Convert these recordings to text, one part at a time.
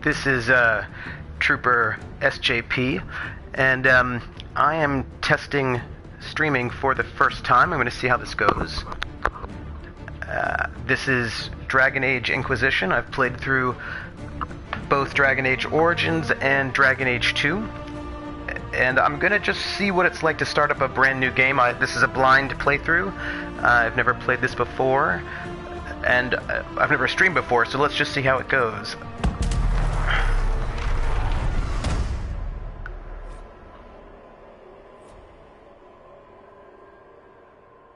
This is Trooper SJP, and I am testing streaming for the first time. I'm going to see how this goes. This is Dragon Age Inquisition. I've played through both Dragon Age Origins and Dragon Age 2. And I'm going to just see what it's like to start up a brand new game. This is a blind playthrough. I've never played this before, and I've never streamed before, so let's just see how it goes.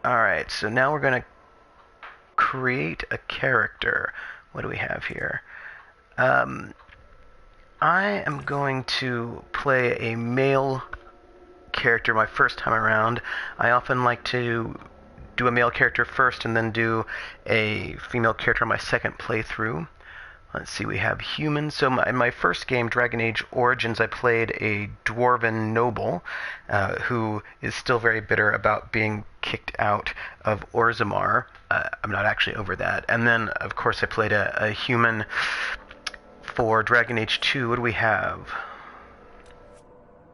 Alright, so now we're going to create a character. What do we have here? I am going to play a male character my first time around. I often like to do a male character first and then do a female character on my second playthrough. Let's see, we have humans. So in my first game, Dragon Age Origins, I played a dwarven noble who is still very bitter about being kicked out of Orzammar. I'm not actually over that. And then, of course, I played a human for Dragon Age 2. What do we have?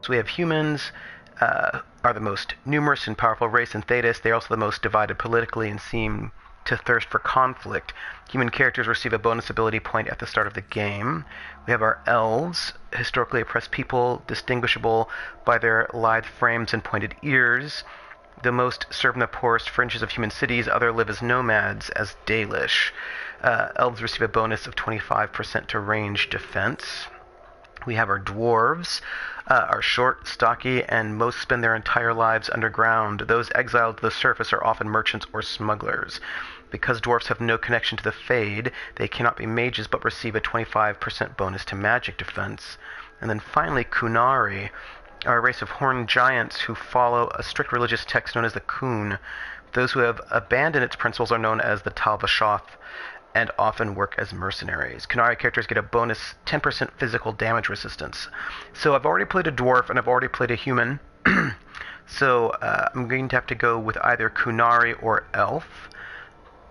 So we have humans are the most numerous and powerful race in Thedas. They're also the most divided politically and seem to thirst for conflict. Human characters receive a bonus ability point at the start of the game. We have our elves, historically oppressed people, distinguishable by their lithe frames and pointed ears. The most serve in the poorest fringes of human cities. Others live as nomads, as Dalish. Elves receive a bonus of 25% to range defense. We have our dwarves, are short, stocky, and most spend their entire lives underground. Those exiled to the surface are often merchants or smugglers. Because dwarves have no connection to the Fade, they cannot be mages but receive a 25% bonus to magic defense. And then finally, Kunari are a race of horned giants who follow a strict religious text known as the Kun. Those who have abandoned its principles are known as the Talvashoth and often work as mercenaries. Kunari characters get a bonus 10% physical damage resistance. So I've already played a dwarf and I've already played a human. So I'm going to have to go with either Kunari or elf.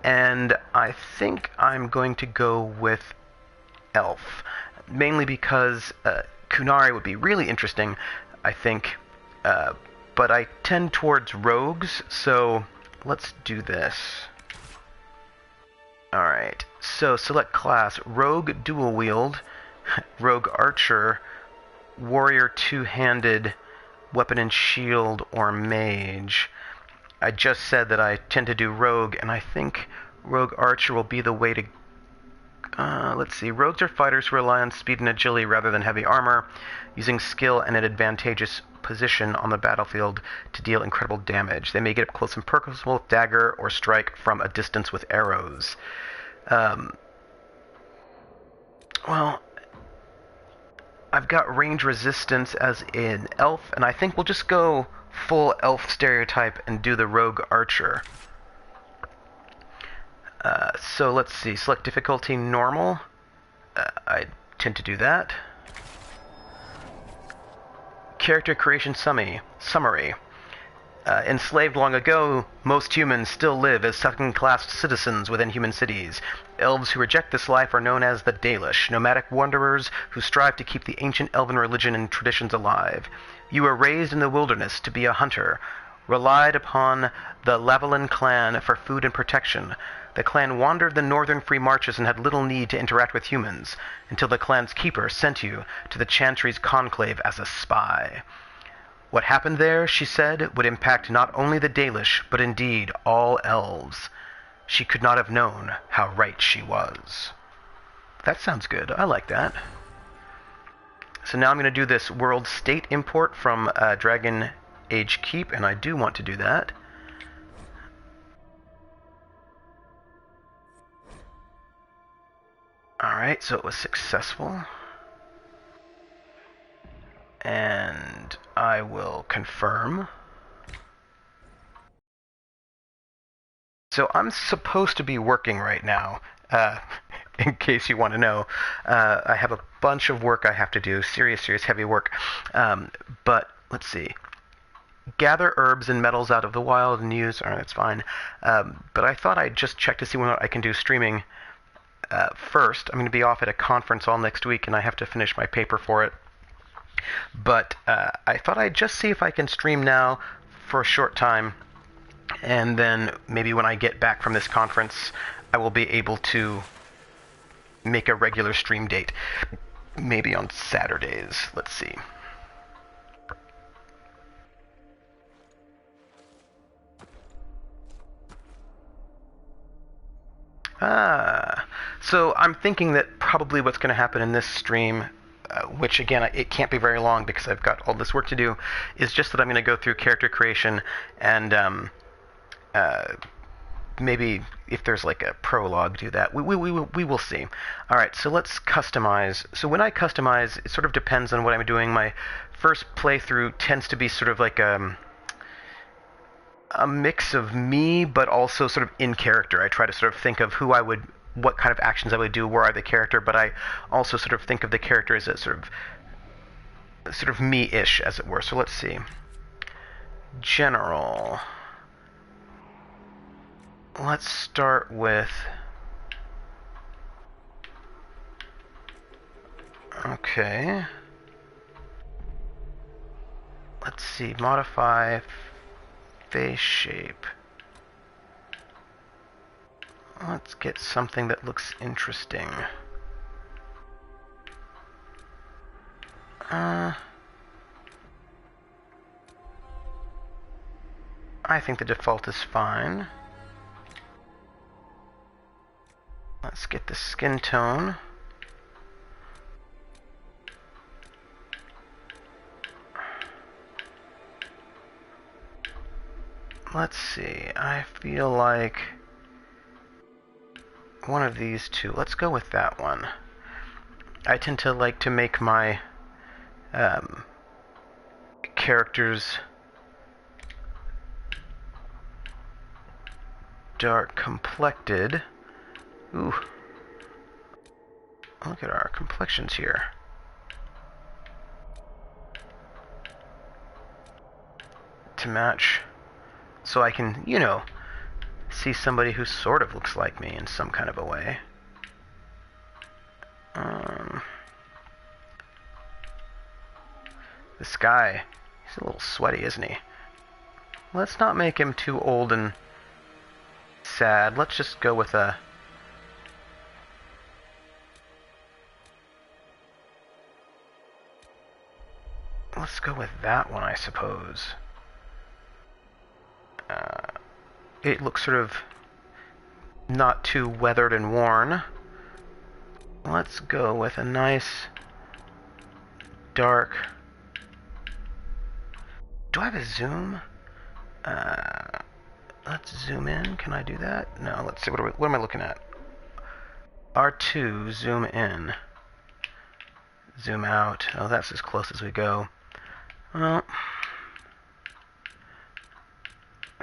And I think I'm going to go with elf. Mainly because Kunari would be really interesting, I think. But I tend towards rogues, so let's do this. Alright, so select class, Rogue Dual Wield, Rogue Archer, Warrior Two-Handed, Weapon and Shield, or Mage. I just said that I tend to do Rogue, and I think Rogue Archer will be the way to... let's see, rogues are fighters who rely on speed and agility rather than heavy armor, using skill and an advantageous position on the battlefield to deal incredible damage. They may get up close and personal with dagger or strike from a distance with arrows. Well, I've got range resistance as in elf, and I think we'll just go full elf stereotype and do the rogue archer. So let's see, select difficulty normal. I tend to do that. Character creation summary. Enslaved long ago, most humans still live as second-class citizens within human cities. Elves who reject this life are known as the Dalish, nomadic wanderers who strive to keep the ancient elven religion and traditions alive. You were raised in the wilderness to be a hunter, relied upon the Lavalin clan for food and protection. The clan wandered the northern free marches and had little need to interact with humans, until the clan's keeper sent you to the Chantry's conclave as a spy. What happened there, she said, would impact not only the Dalish, but indeed all elves. She could not have known how right she was. That sounds good. I like that. So now I'm going to do this world state import from Dragon Age Keep, and I do want to do that. Alright, so it was successful. And I will confirm. So I'm supposed to be working right now, in case you want to know. I have a bunch of work I have to do, serious heavy work. But let's see. Gather herbs and metals out of the wild and use. Alright, that's fine. But I thought I'd just check to see what I can do streaming first. I'm going to be off at a conference all next week, and I have to finish my paper for it. But I thought I'd just see if I can stream now for a short time, and then maybe when I get back from this conference, I will be able to make a regular stream date. Maybe on Saturdays. Let's see. So I'm thinking that probably what's going to happen in this stream, which again, it can't be very long because I've got all this work to do, is just that I'm going to go through character creation and maybe if there's like a prologue, do that. We will see. All right, so let's customize. So when I customize, it sort of depends on what I'm doing. My first playthrough tends to be sort of like a mix of me, but also sort of in character. I try to sort of think of what kind of actions I would do were I the character, but I also sort of think of the character as a sort of me-ish, as it were. So let's see. General. Let's start with... Okay. Let's see. Modify face shape. Let's get something that looks interesting. I think the default is fine. Let's get the skin tone. Let's see. I feel like one of these two. Let's go with that one. I tend to like to make my characters dark complected. Ooh. Look at our complexions here. To match. So I can, you know, see somebody who sort of looks like me in some kind of a way. This guy, he's a little sweaty, isn't he? Let's not make him too old and sad. Let's just go with a... Let's go with that one, I suppose. It looks sort of not too weathered and worn. Let's go with a nice dark... Do I have a zoom? Let's zoom in. Can I do that? No, let's see. What am I looking at? R2, zoom in. Zoom out. Oh, that's as close as we go. Well,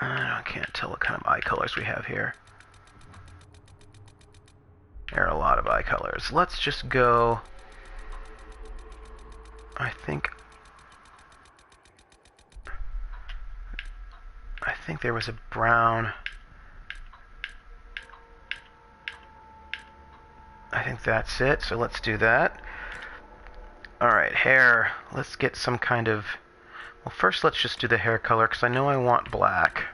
I can't tell what kind of eye colors we have here. There are a lot of eye colors. Let's just go... I think there was a brown. I think that's it, so let's do that. Alright, hair. Let's get some kind of... Well, first let's just do the hair color, because I know I want black.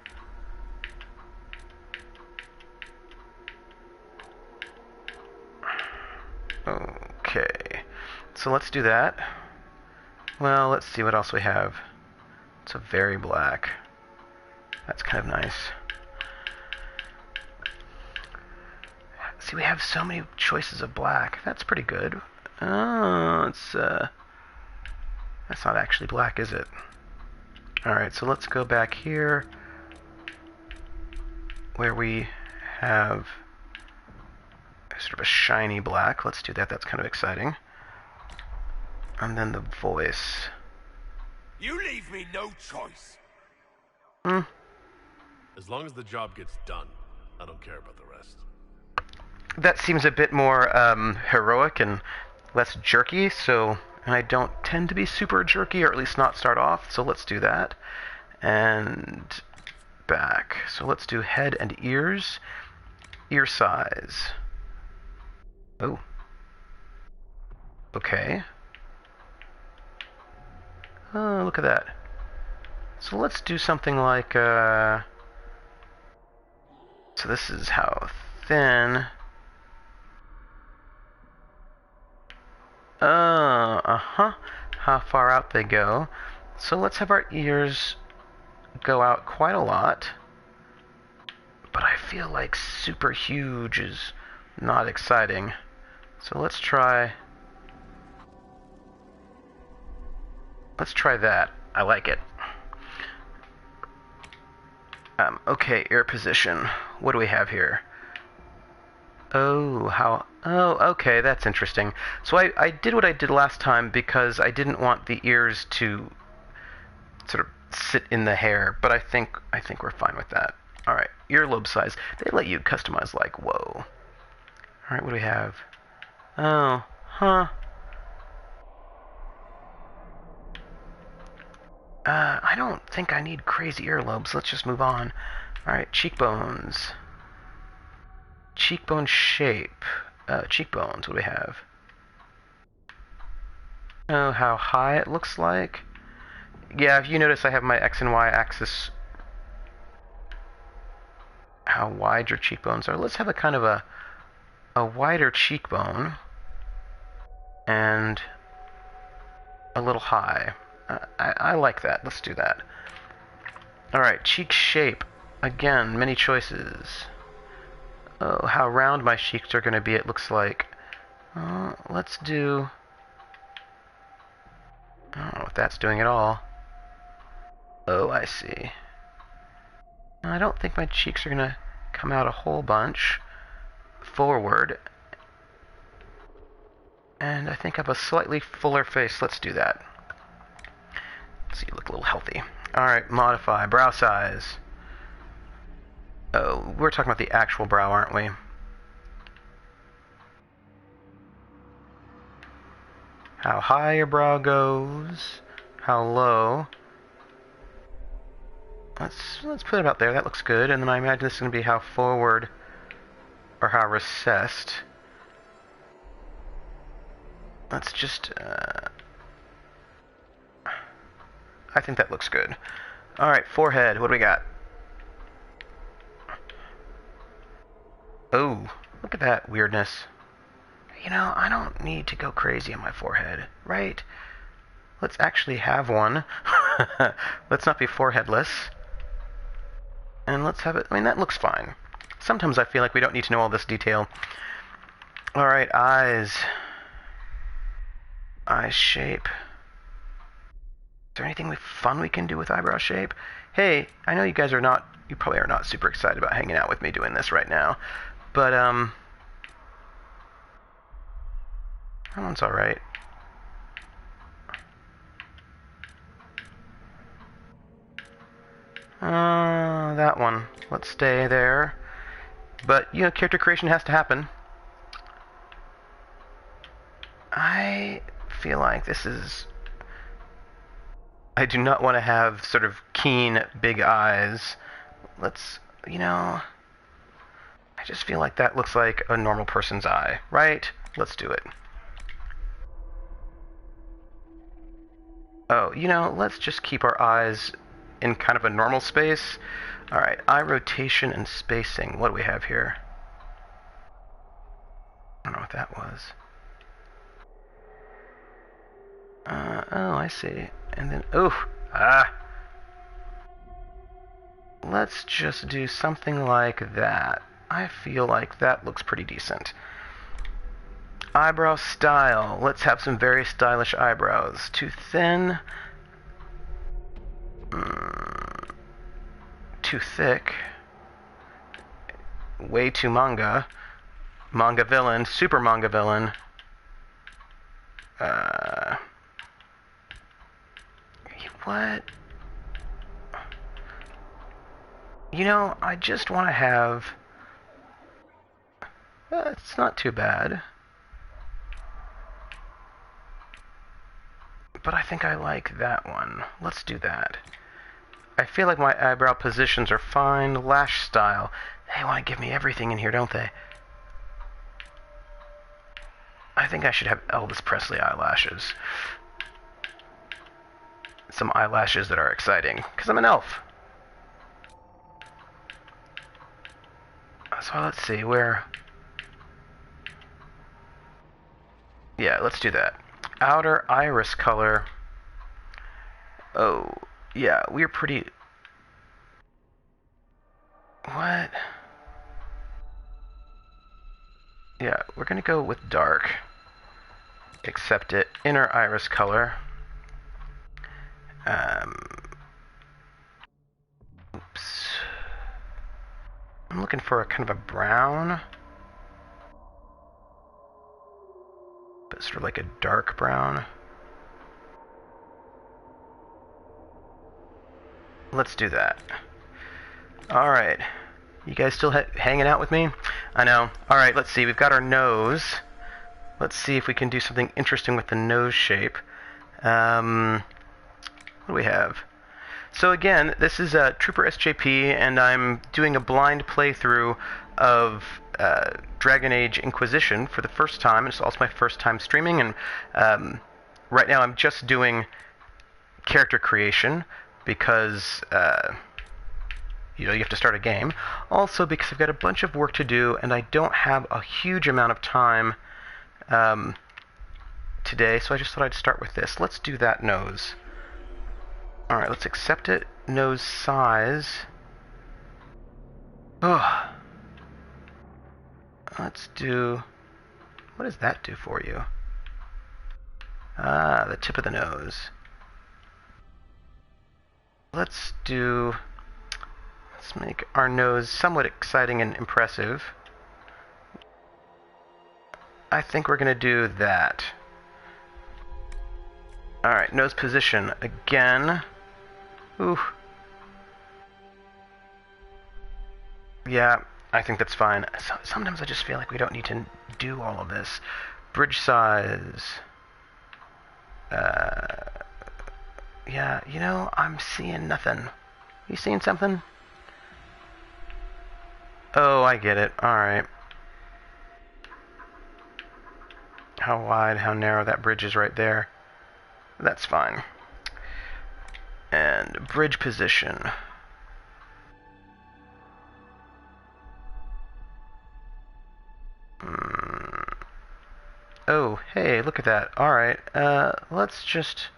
Okay. So let's do that. Well, let's see what else we have. It's a very black. That's kind of nice. See, we have so many choices of black. That's pretty good. Oh, it's that's not actually black, is it? Alright, so let's go back here where we have sort of a shiny black. Let's do that. That's kind of exciting. And then the voice. You leave me no choice. As long as the job gets done, I don't care about the rest. That seems a bit more heroic and less jerky, so... And I don't tend to be super jerky, or at least not start off, so let's do that. And back. So let's do head and ears. Ear size. Oh. Okay. Oh, look at that. So let's do something like, so this is how thin. Uh-huh. How far out they go. So let's have our ears go out quite a lot. But I feel like super huge is not exciting. So let's try that. I like it. Okay, ear position. What do we have here? Oh, okay, that's interesting. So I did what I did last time because I didn't want the ears to sort of sit in the hair, but I think we're fine with that. Alright, earlobe size. They let you customize like, whoa. Alright, what do we have? Oh, huh. I don't think I need crazy earlobes. Let's just move on. Alright, cheekbones. Cheekbone shape. Cheekbones, what do we have? Oh, how high it looks like. Yeah, if you notice I have my X and Y axis. How wide your cheekbones are. Let's have a kind of a wider cheekbone. And a little high. I like that. Let's do that. Alright, cheek shape. Again, many choices. Oh, how round my cheeks are going to be, it looks like. Let's do... I don't know what that's doing at all. Oh, I see. I don't think my cheeks are going to come out a whole bunch forward. And I think I have a slightly fuller face. Let's do that. So you look a little healthy. Alright, modify. Brow size. Oh, we're talking about the actual brow, aren't we? How high your brow goes. How low. Let's put it about there. That looks good. And then I imagine this is going to be how forward or how recessed. Let's just... I think that looks good. Alright, forehead. What do we got? Oh, look at that weirdness. You know, I don't need to go crazy on my forehead, right? Let's actually have one. Let's not be foreheadless. And let's have it... I mean, that looks fine. Sometimes I feel like we don't need to know all this detail. Alright, eyes. Eye shape. Is there anything fun we can do with eyebrow shape? Hey, I know you guys are not... You probably are not super excited about hanging out with me doing this right now. But, that one's alright. That one. Let's stay there. But, you know, character creation has to happen. I feel like this is... I do not want to have sort of keen, big eyes. Let's, you know... I just feel like that looks like a normal person's eye, right? Let's do it. Oh, you know, let's just keep our eyes in kind of a normal space. Alright, eye rotation and spacing. What do we have here? I don't know what that was. Oh, I see. And then, let's just do something like that. I feel like that looks pretty decent. Eyebrow style. Let's have some very stylish eyebrows. Too thin. Too thick. Way too manga. Manga villain. Super manga villain. What? You know, I just want to have... it's not too bad. But I think I like that one. Let's do that. I feel like my eyebrow positions are fine. Lash style. They want to give me everything in here, don't they? I think I should have Elvis Presley eyelashes. Some eyelashes that are exciting, because I'm an elf. So let's see, where... Yeah, let's do that. Outer iris color. Oh, yeah, we're pretty... What? Yeah, we're gonna go with dark. Accept it. Inner iris color. Oops. I'm looking for a kind of a brown. But sort of like a dark brown. Let's do that. Alright. You guys still hanging out with me? I know. Alright, let's see. We've got our nose. Let's see if we can do something interesting with the nose shape. What do we have? So again, this is Trooper SJP, and I'm doing a blind playthrough of Dragon Age Inquisition for the first time. It's also my first time streaming, and right now I'm just doing character creation because you have to start a game. Also because I've got a bunch of work to do, and I don't have a huge amount of time today, so I just thought I'd start with this. Let's do that nose. Alright, let's accept it. Nose size. Oh. Let's do... What does that do for you? Ah, the tip of the nose. Let's make our nose somewhat exciting and impressive. I think we're going to do that. Alright, nose position again. Ooh. Yeah, I think that's fine. Sometimes I just feel like we don't need to do all of this. Bridge size. Yeah, I'm seeing nothing. You seeing something? Oh, I get it. Alright. How wide, how narrow that bridge is right there. That's fine. And bridge position. Oh, hey, look at that. Alright, let's just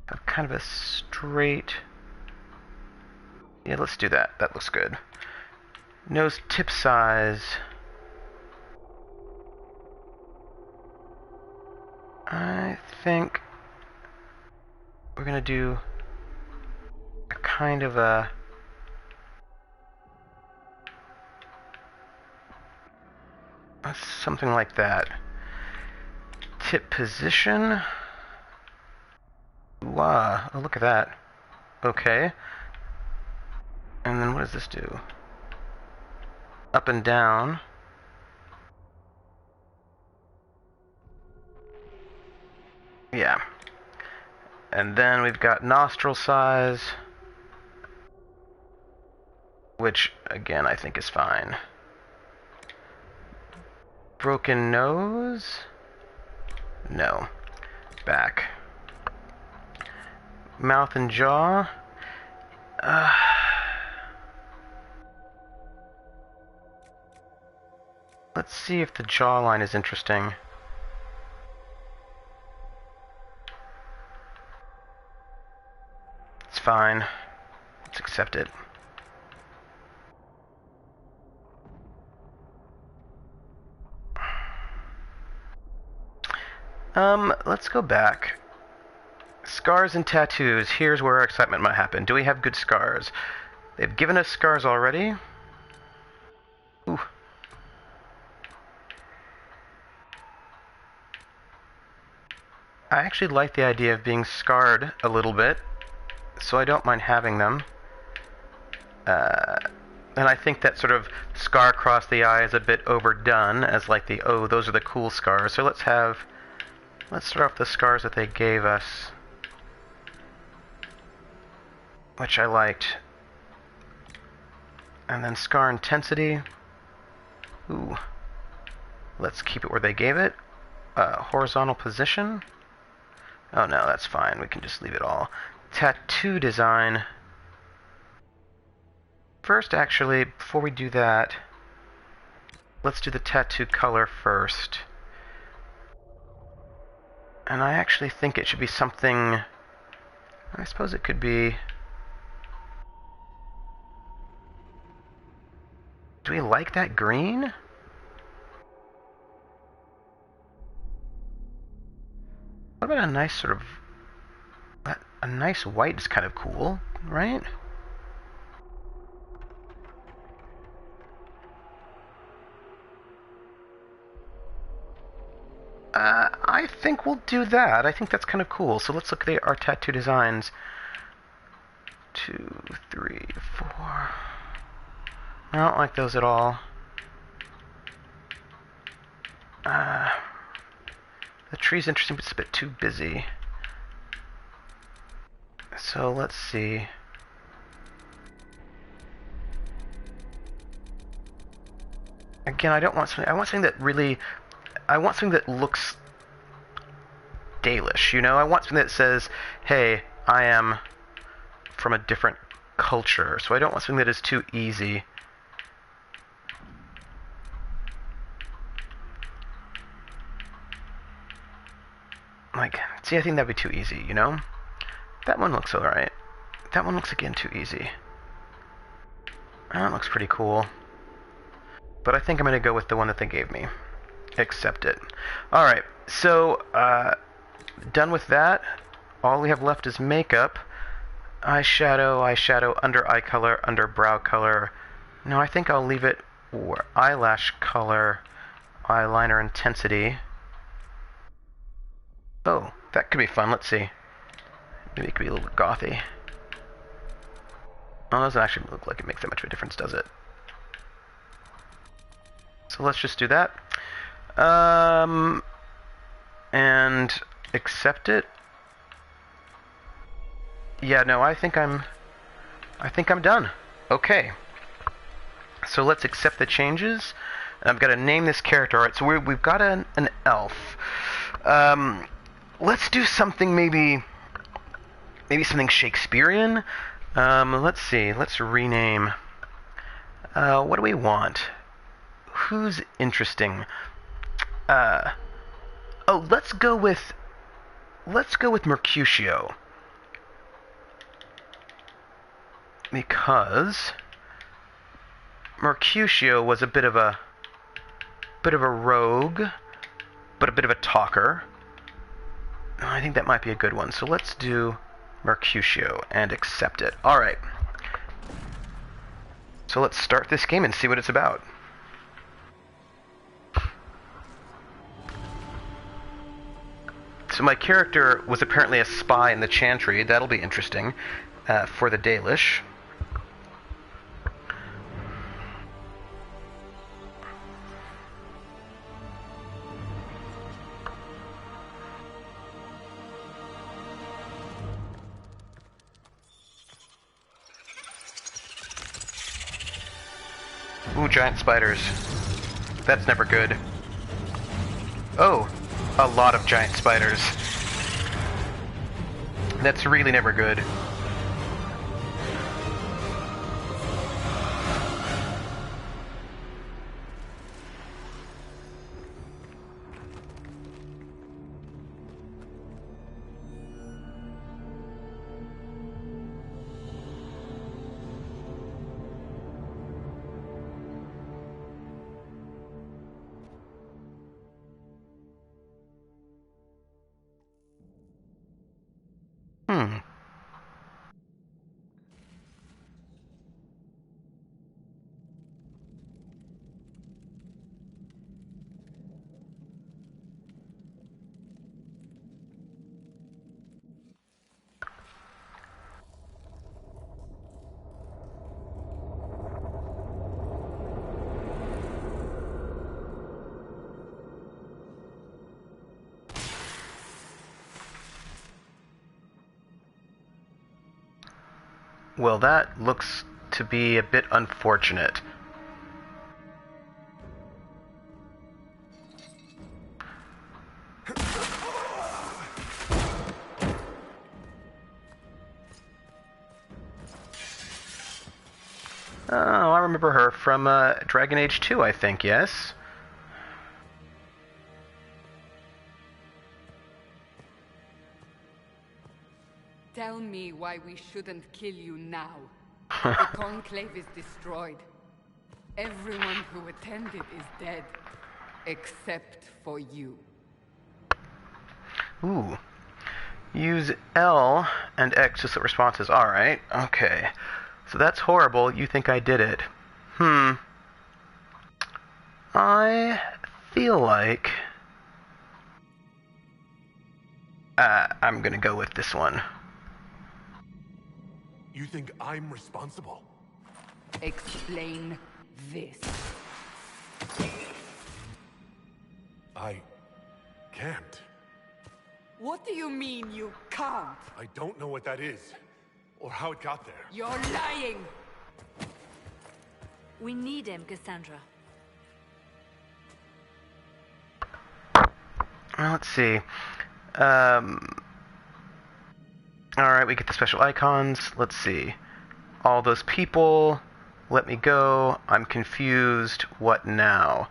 have kind of a straight... Yeah, let's do that. That looks good. Nose tip size. I think we're gonna do a kind of a... something like that. Tip position. Wow, oh, look at that. Okay. And then what does this do? Up and down. Yeah. And then we've got nostril size, which, again, I think is fine. Broken nose? No. Back. Mouth and jaw? Let's see if the jawline is interesting. It's fine. Let's accept it. Let's go back. Scars and tattoos. Here's where our excitement might happen. Do we have good scars? They've given us scars already. Ooh. I actually like the idea of being scarred a little bit, so I don't mind having them. And I think that sort of scar across the eye is a bit overdone, as like the, oh, those are the cool scars. So let's start off the scars that they gave us, which I liked. And then scar intensity. Ooh. Let's keep it where they gave it. horizontal position. Oh no, that's fine. We can just leave it all. Tattoo design. First, actually, before we do that, let's do the tattoo color first. And I actually think it should be something... I suppose it could be... Do we like that green? What about a nice sort of... A nice white is kind of cool, right? I think we'll do that. I think that's kind of cool. So let's look at our tattoo designs. 2, 3, 4. I don't like those at all. The tree's interesting, but it's a bit too busy. So let's see. Again, I don't want something. I want something that really. I want something that looks Dalish. You know, I want something that says, "Hey, I am from a different culture." So I don't want something that is too easy. Like, see, I think that'd be too easy, you know? That one looks alright. That one looks, again, too easy. That looks pretty cool. But I think I'm going to go with the one that they gave me. Accept it. Alright, so, done with that. All we have left is makeup. Eyeshadow, under eye color, under brow color. No, I think I'll leave it for eyelash color, eyeliner intensity. Oh, that could be fun. Let's see. Maybe it could be a little bit gothy. Oh, it doesn't actually look like it makes that much of a difference, does it? So let's just do that. And accept it. Yeah, no, I think I'm done. Okay. So let's accept the changes. I've got to name this character. All right, so we've got an elf. Let's do something maybe something Shakespearean. Let's see. Let's rename. What do we want? Who's interesting? Oh, let's go with Mercutio. Because Mercutio was a bit of a rogue, but a bit of a talker. I think that might be a good one. So let's do Mercutio and accept it. All right. So let's start this game and see what it's about. So my character was apparently a spy in the Chantry. That'll be interesting for the Dalish. Ooh, giant spiders. That's never good. Oh, a lot of giant spiders. That's really never good. Well, that looks to be a bit unfortunate. Oh, I remember her from Dragon Age 2, I think, yes? Tell me why we shouldn't kill you now. The Conclave is destroyed. Everyone who attended is dead. Except for you. Ooh. Use L and X to set responses. Alright, okay. So that's horrible. You think I did it. I feel like... I'm gonna go with this one. You think I'm responsible? Explain this. I can't. What do you mean you can't? I don't know what that is, or how it got there. You're lying! We need him, Cassandra. Well, let's see. Alright, we get the special icons. Let's see. All those people. Let me go. I'm confused. What now?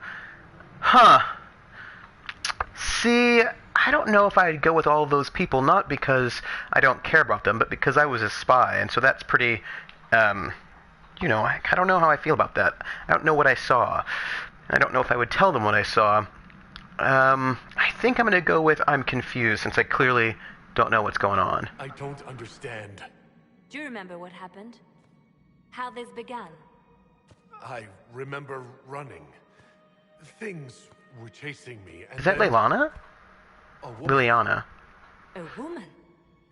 Huh. See, I don't know if I'd go with all of those people, not because I don't care about them, but because I was a spy, and so that's pretty, you know, I don't know how I feel about that. I don't know what I saw. I don't know if I would tell them what I saw. I think I'm going to go with I'm confused, since I clearly don't know what's going on. I don't understand. Do you remember what happened? How this began? I remember running. Things were chasing me, and Is that then Leilana? a woman, Liliana. A woman?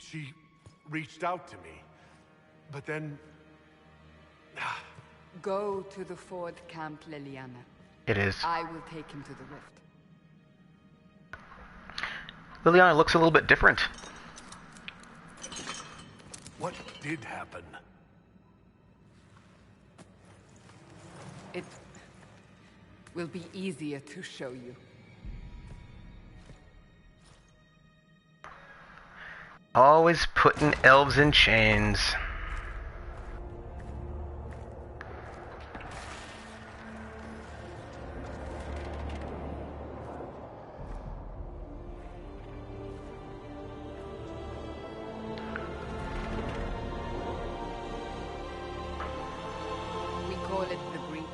she reached out to me. But then... Go to the Ford camp, Liliana. It is. I will take him to the rift. Liliana looks a little bit different. What did happen? It will be easier to show you. Always putting elves in chains. We call it the Breach.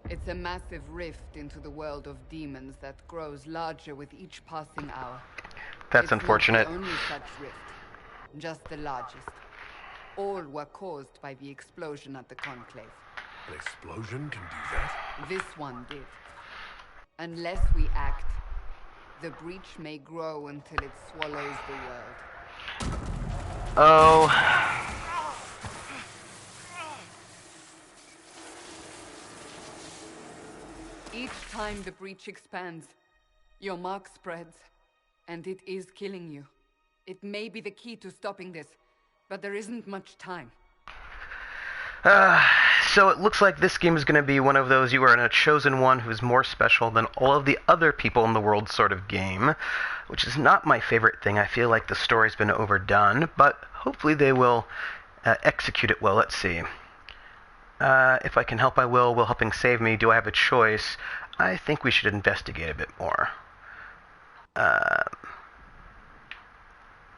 It's a massive rift into the world of demons that grows larger with each passing hour. That's It's unfortunate. not the only such rift, just the largest. All were caused by the explosion at the Conclave. An explosion can do that? This one did. Unless we act, the breach may grow until it swallows the world. Oh. Each time the breach expands, your mark spreads, and it is killing you. It may be the key to stopping this, but there isn't much time. So it looks like this game is going to be one of those you are in a chosen one who's more special than all of the other people in the world sort of game, which is not my favorite thing. I feel like the story's been overdone, but hopefully they will execute it well. Let's see. If I can help, I will. Will helping save me? Do I have a choice? I think we should investigate a bit more.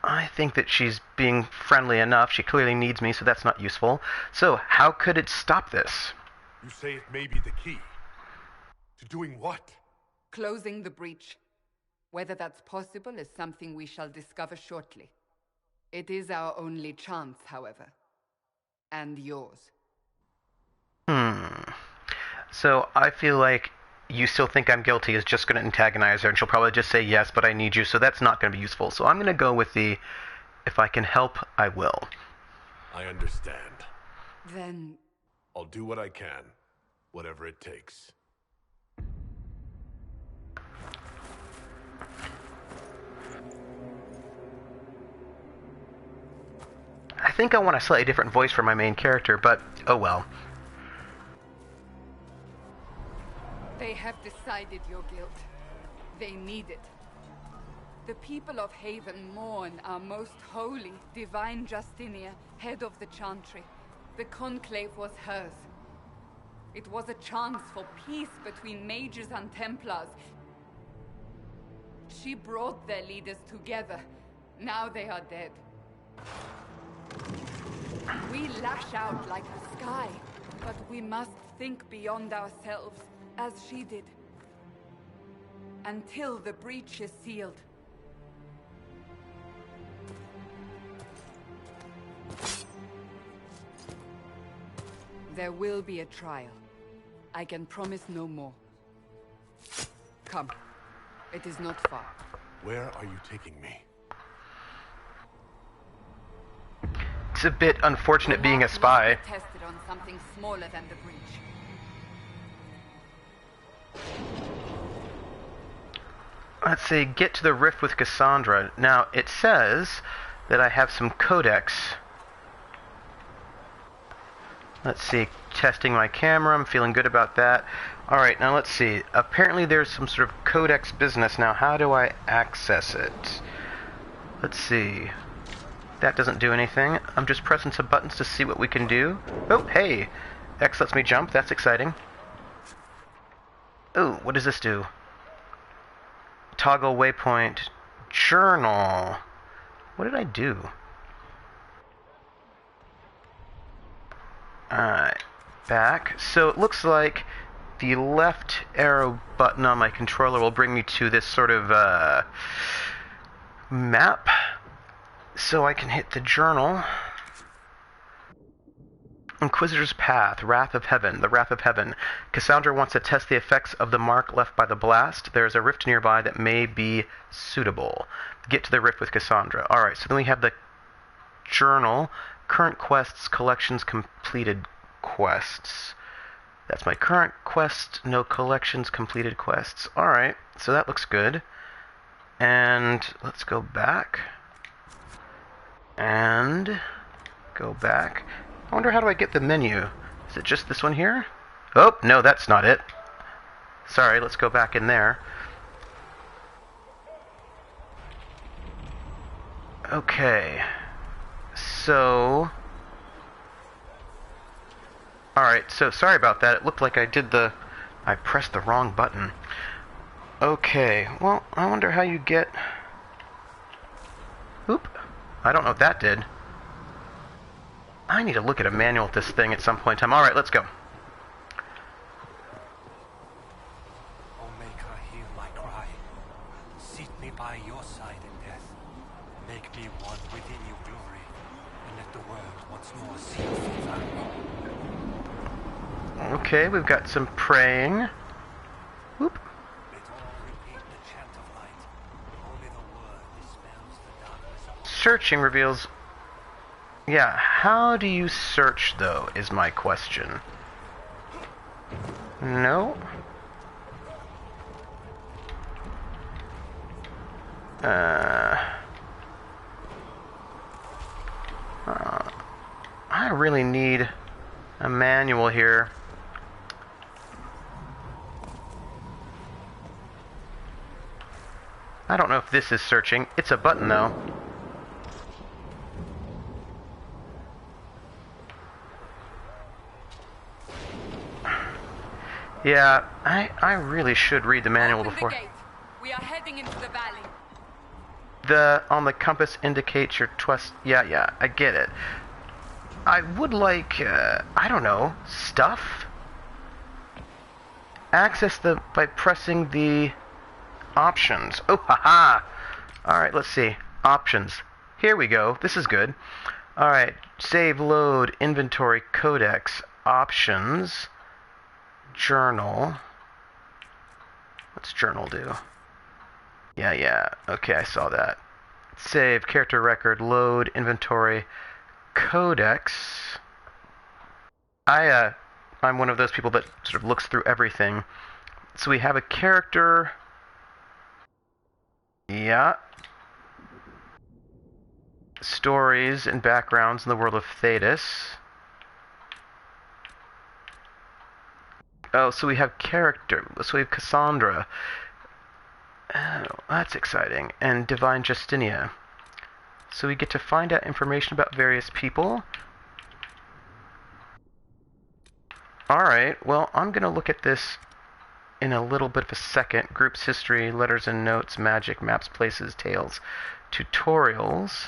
I think that she's being friendly enough. She clearly needs me, so that's not useful. So, how could it stop this? You say it may be the key. To doing what? Closing the breach. Whether that's possible is something we shall discover shortly. It is our only chance, however. And yours. So, I feel like you still think I'm guilty is just going to antagonize her, and she'll probably just say yes, but I need you, so that's not going to be useful. So I'm going to go with the, if I can help, I will. I understand. Then... I'll do what I can, whatever it takes. I think I want a slightly different voice for my main character, but oh well. They have decided your guilt. They need it. The people of Haven mourn our most holy, divine Justinia, head of the Chantry. The Conclave was hers. It was a chance for peace between mages and Templars. She brought their leaders together. Now they are dead. We lash out like the sky, but we must think beyond ourselves, as she did. Until the breach is sealed. There will be a trial. I can promise no more. Come. It is not far. Where are you taking me? It's a bit unfortunate The being a mark spy. must be tested on something smaller than the breach. Let's see, get to the rift with Cassandra. Now, it says that I have some codex. Let's see, testing my camera, I'm feeling good about that. Alright, now let's see. Apparently there's some sort of codex business. Now, how do I access it? Let's see. That doesn't do anything. I'm just pressing some buttons to see what we can do. Oh, hey! X lets me jump, that's exciting. Oh, what does this do? Toggle waypoint. Journal. What did I do? Alright, back. So it looks like the left arrow button on my controller will bring me to this sort of map. So I can hit the journal. Inquisitor's Path, Wrath of Heaven, the Wrath of Heaven. Cassandra wants to test the effects of the mark left by the blast. There is a rift nearby that may be suitable. Get to the rift with Cassandra. Alright, so then we have the journal. Current quests, collections, completed quests. That's my current quest, no collections, completed quests. Alright, so that looks good. And let's go back. And go back. I wonder how do I get the menu? Is it just this one here? Oh, no, that's not it. Sorry, let's go back in there. Okay. So... Alright, so sorry about that. It looked like I pressed the wrong button. Okay, well, I wonder how you get... Oop. I don't know what that did. I need to look at a manual at this thing at some point in time. Alright, let's go. O Maker, hear my cry. Seat me by your side in death. Make me one within your glory, and let the world once more see your favor. Okay, we've got some praying. Whoop. Let all repeat the chant of light. Only the word dispels the darkness of Searching reveals... Yeah, how do you search, though, is my question. No? I really need a manual here. I don't know if this is searching. It's a button, though. Yeah, I really should read the manual Open before. the gate. We are heading into the valley. On the compass indicates your twist. Yeah, I get it. I would like, I don't know, stuff? Access by pressing the options. Oh, haha! Alright, let's see. Options. Here we go. This is good. Alright, save, load, inventory, codex, options, journal. What's journal do? Yeah. Okay, I saw that. Save, character record, load, inventory, codex. I'm one of those people that sort of looks through everything. So we have a character. Yeah. Stories and backgrounds in the world of Thetis. Oh, so we have character. So we have Cassandra. Oh, that's exciting. And Divine Justinia. So we get to find out information about various people. Alright, well, I'm going to look at this in a little bit of a second. Groups, history, letters and notes, magic, maps, places, tales, tutorials.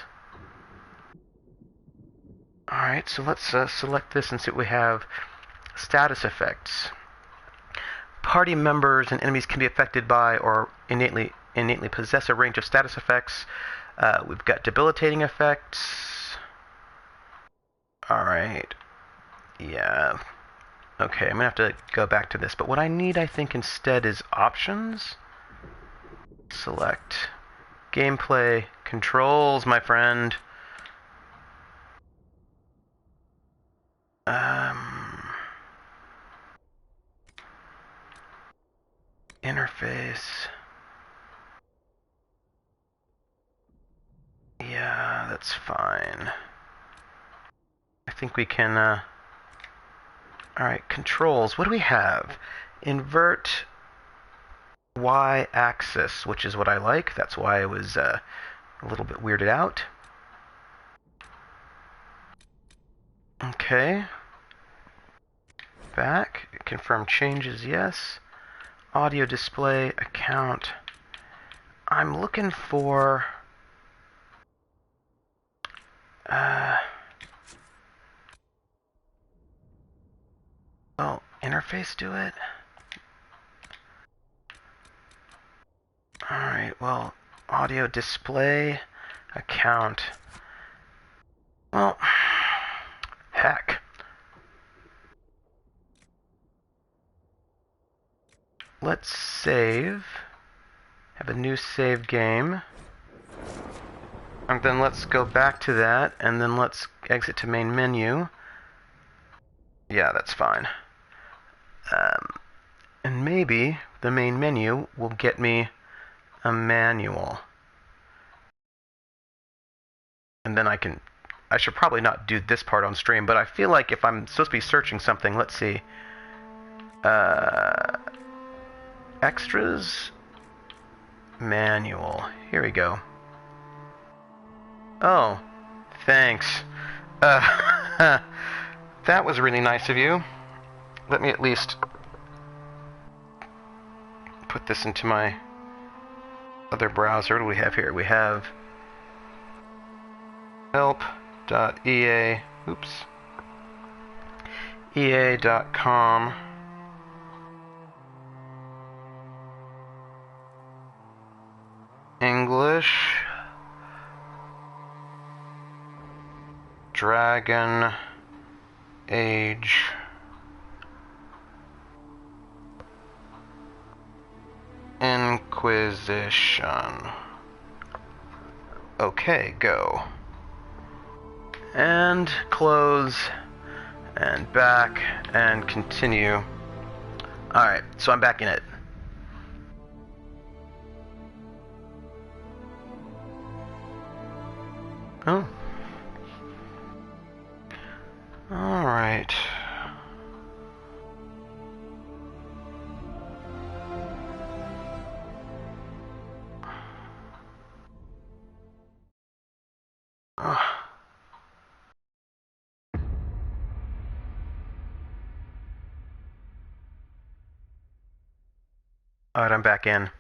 Alright, so let's select this and see what we have. Status effects. Party members and enemies can be affected by or innately possess a range of status effects. We've got debilitating effects. Alright. Yeah. Okay, I'm going to have to go back to this. But what I need, I think, instead is options. Select. Gameplay. Controls, my friend. Interface. Yeah, that's fine. I think we can, Alright, controls. What do we have? Invert Y-axis, which is what I like. That's why I was a little bit weirded out. Okay. Back. Confirm changes, yes. Audio display, account. I'm looking for... well, interface do it? Alright, well, audio display, account. Well, heck. Let's save. Have a new save game. And then let's go back to that, and then let's exit to main menu. Yeah, that's fine. And maybe the main menu will get me a manual. And then I should probably not do this part on stream, but I feel like if I'm supposed to be searching something, let's see. Extras, manual. Here we go. Oh, thanks. That was really nice of you. Let me at least put this into my other browser. What do we have here? We have help.ea, oops, ea.com. English, Dragon Age, Inquisition. Okay, go. And close, and back, and continue. Alright, so I'm back in it. Oh. Alright. Alright, I'm back in.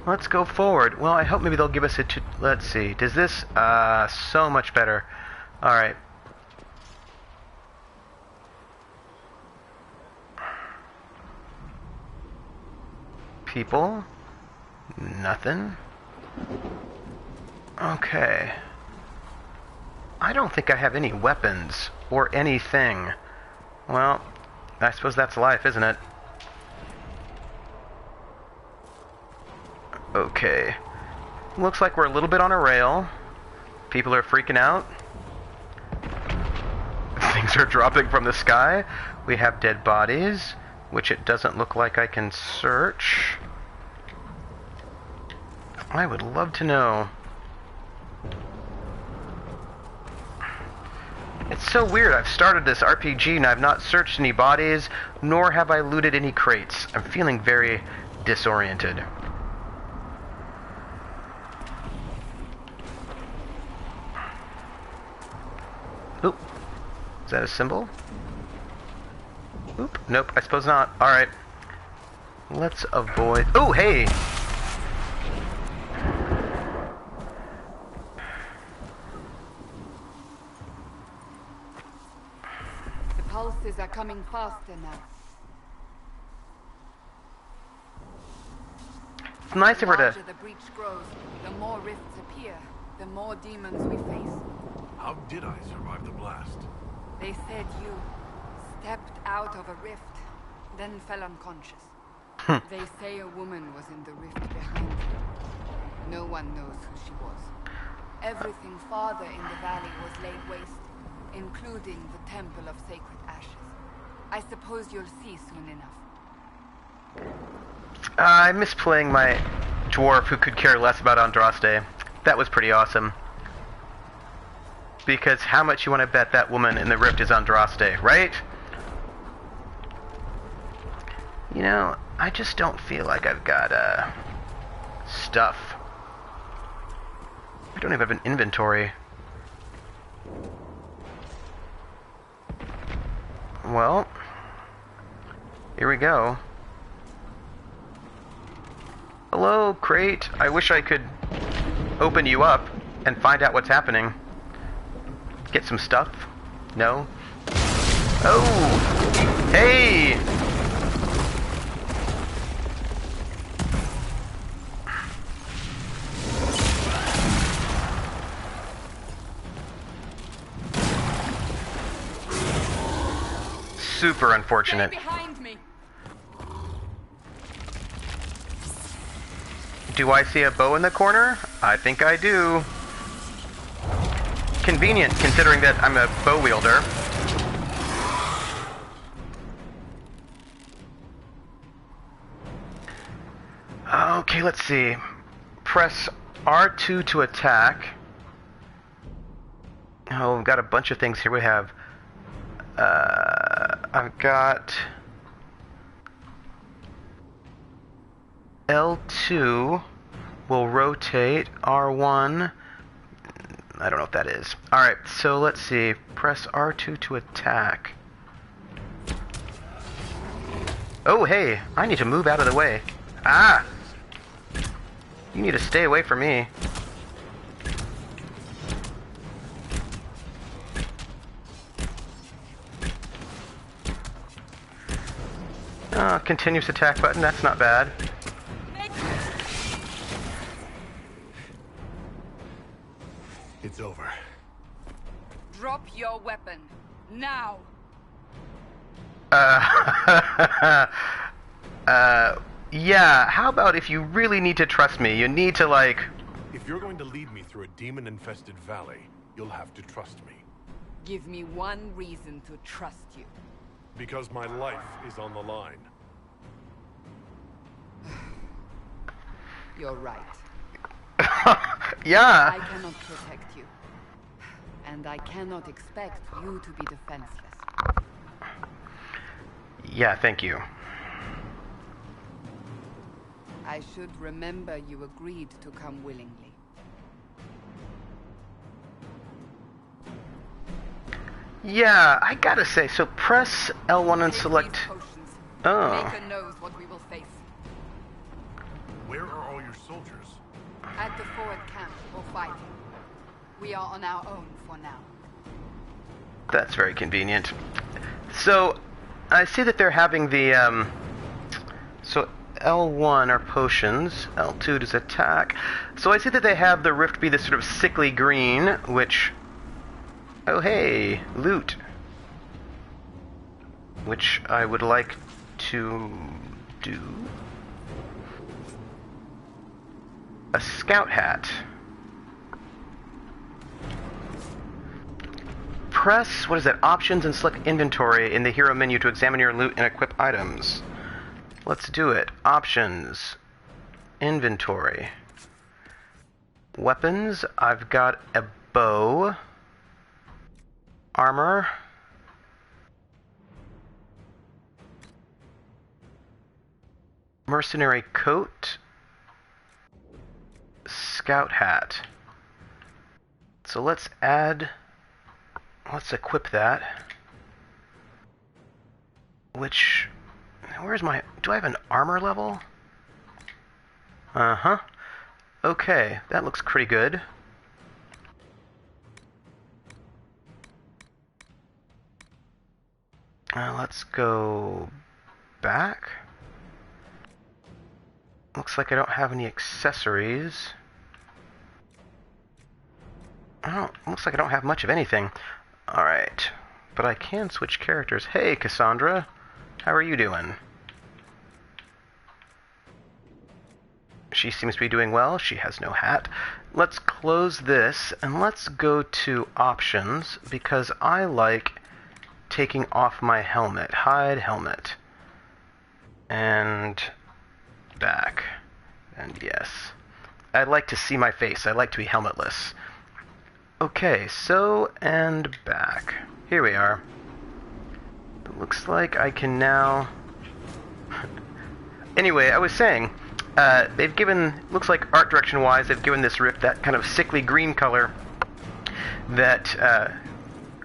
Let's go forward. Well, I hope maybe they'll give us a... let's see. Does this... so much better. Alright. People. Nothing. Okay. I don't think I have any weapons or anything. Well, I suppose that's life, isn't it? Okay. Looks like we're a little bit on a rail. People are freaking out. Things are dropping from the sky. We have dead bodies, which it doesn't look like I can search. I would love to know. It's so weird. I've started this RPG and I've not searched any bodies, nor have I looted any crates. I'm feeling very disoriented. Oop. Is that a symbol? Oop. Nope, I suppose not. Alright. Let's avoid... Oh, hey! The pulses are coming faster now. It's nice of her The to... larger the breach grows, the more rifts appear, the more demons we face. How did I survive the blast? They said you stepped out of a rift, then fell unconscious. They say a woman was in the rift behind you. No one knows who she was. Everything farther in the valley was laid waste, including the Temple of Sacred Ashes. I suppose you'll see soon enough. I miss playing my dwarf who could care less about Andraste. That was pretty awesome. Because how much you want to bet that woman in the rift is Andraste, right? You know, I just don't feel like I've got, stuff. I don't even have an inventory. Well, here we go. Hello, crate. I wish I could open you up and find out what's happening. Get some stuff? No? Oh! Hey! Super unfortunate. Stay behind me. Do I see a bow in the corner? I think I do. Convenient, considering that I'm a bow wielder. Okay, let's see. Press R2 to attack. Oh, we've got a bunch of things here. We have... I've got... L2 will rotate. R1... I don't know what that is. Alright, so let's see. Press R2 to attack. Oh, hey! I need to move out of the way. Ah! You need to stay away from me. Continuous attack button, that's not bad. It's over. Drop your weapon. Now. Yeah, how about if you really need to trust me, you need to, like... If you're going to lead me through a demon-infested valley, you'll have to trust me. Give me one reason to trust you. Because my life is on the line. You're right. Yeah! I cannot protect you. And I cannot expect you to be defenseless. Yeah, thank you. I should remember you agreed to come willingly. Yeah, I gotta say, so press L1 and Take select... these potions. Oh. Maker knows what we will face. Where are all your soldiers? At the forward camp or fighting. We are on our own for now. That's very convenient. So, I see that they're having the, so L1 are potions, L2 is attack. So I see that they have the rift be this sort of sickly green, which... Oh hey, loot. Which I would like to do. A scout hat. Press, what is that, options and select inventory in the hero menu to examine your loot and equip items. Let's do it. Options. Inventory. Weapons, I've got a bow. Armor. Mercenary coat. Scout hat. So let's add let's equip that. Which, where's my, do I have an armor level? Uh-huh. Okay, that looks pretty good. Let's go back. Looks like I don't have any accessories. Looks like I don't have much of anything. Alright. But I can switch characters. Hey, Cassandra. How are you doing? She seems to be doing well. She has no hat. Let's close this, and let's go to options, because I like taking off my helmet. Hide helmet. And back. And yes. I like to see my face. I like to be helmetless. Okay, so, and back. Here we are. It looks like I can now... Anyway, I was saying, they've given, looks like art direction-wise, they've given this rift that kind of sickly green color that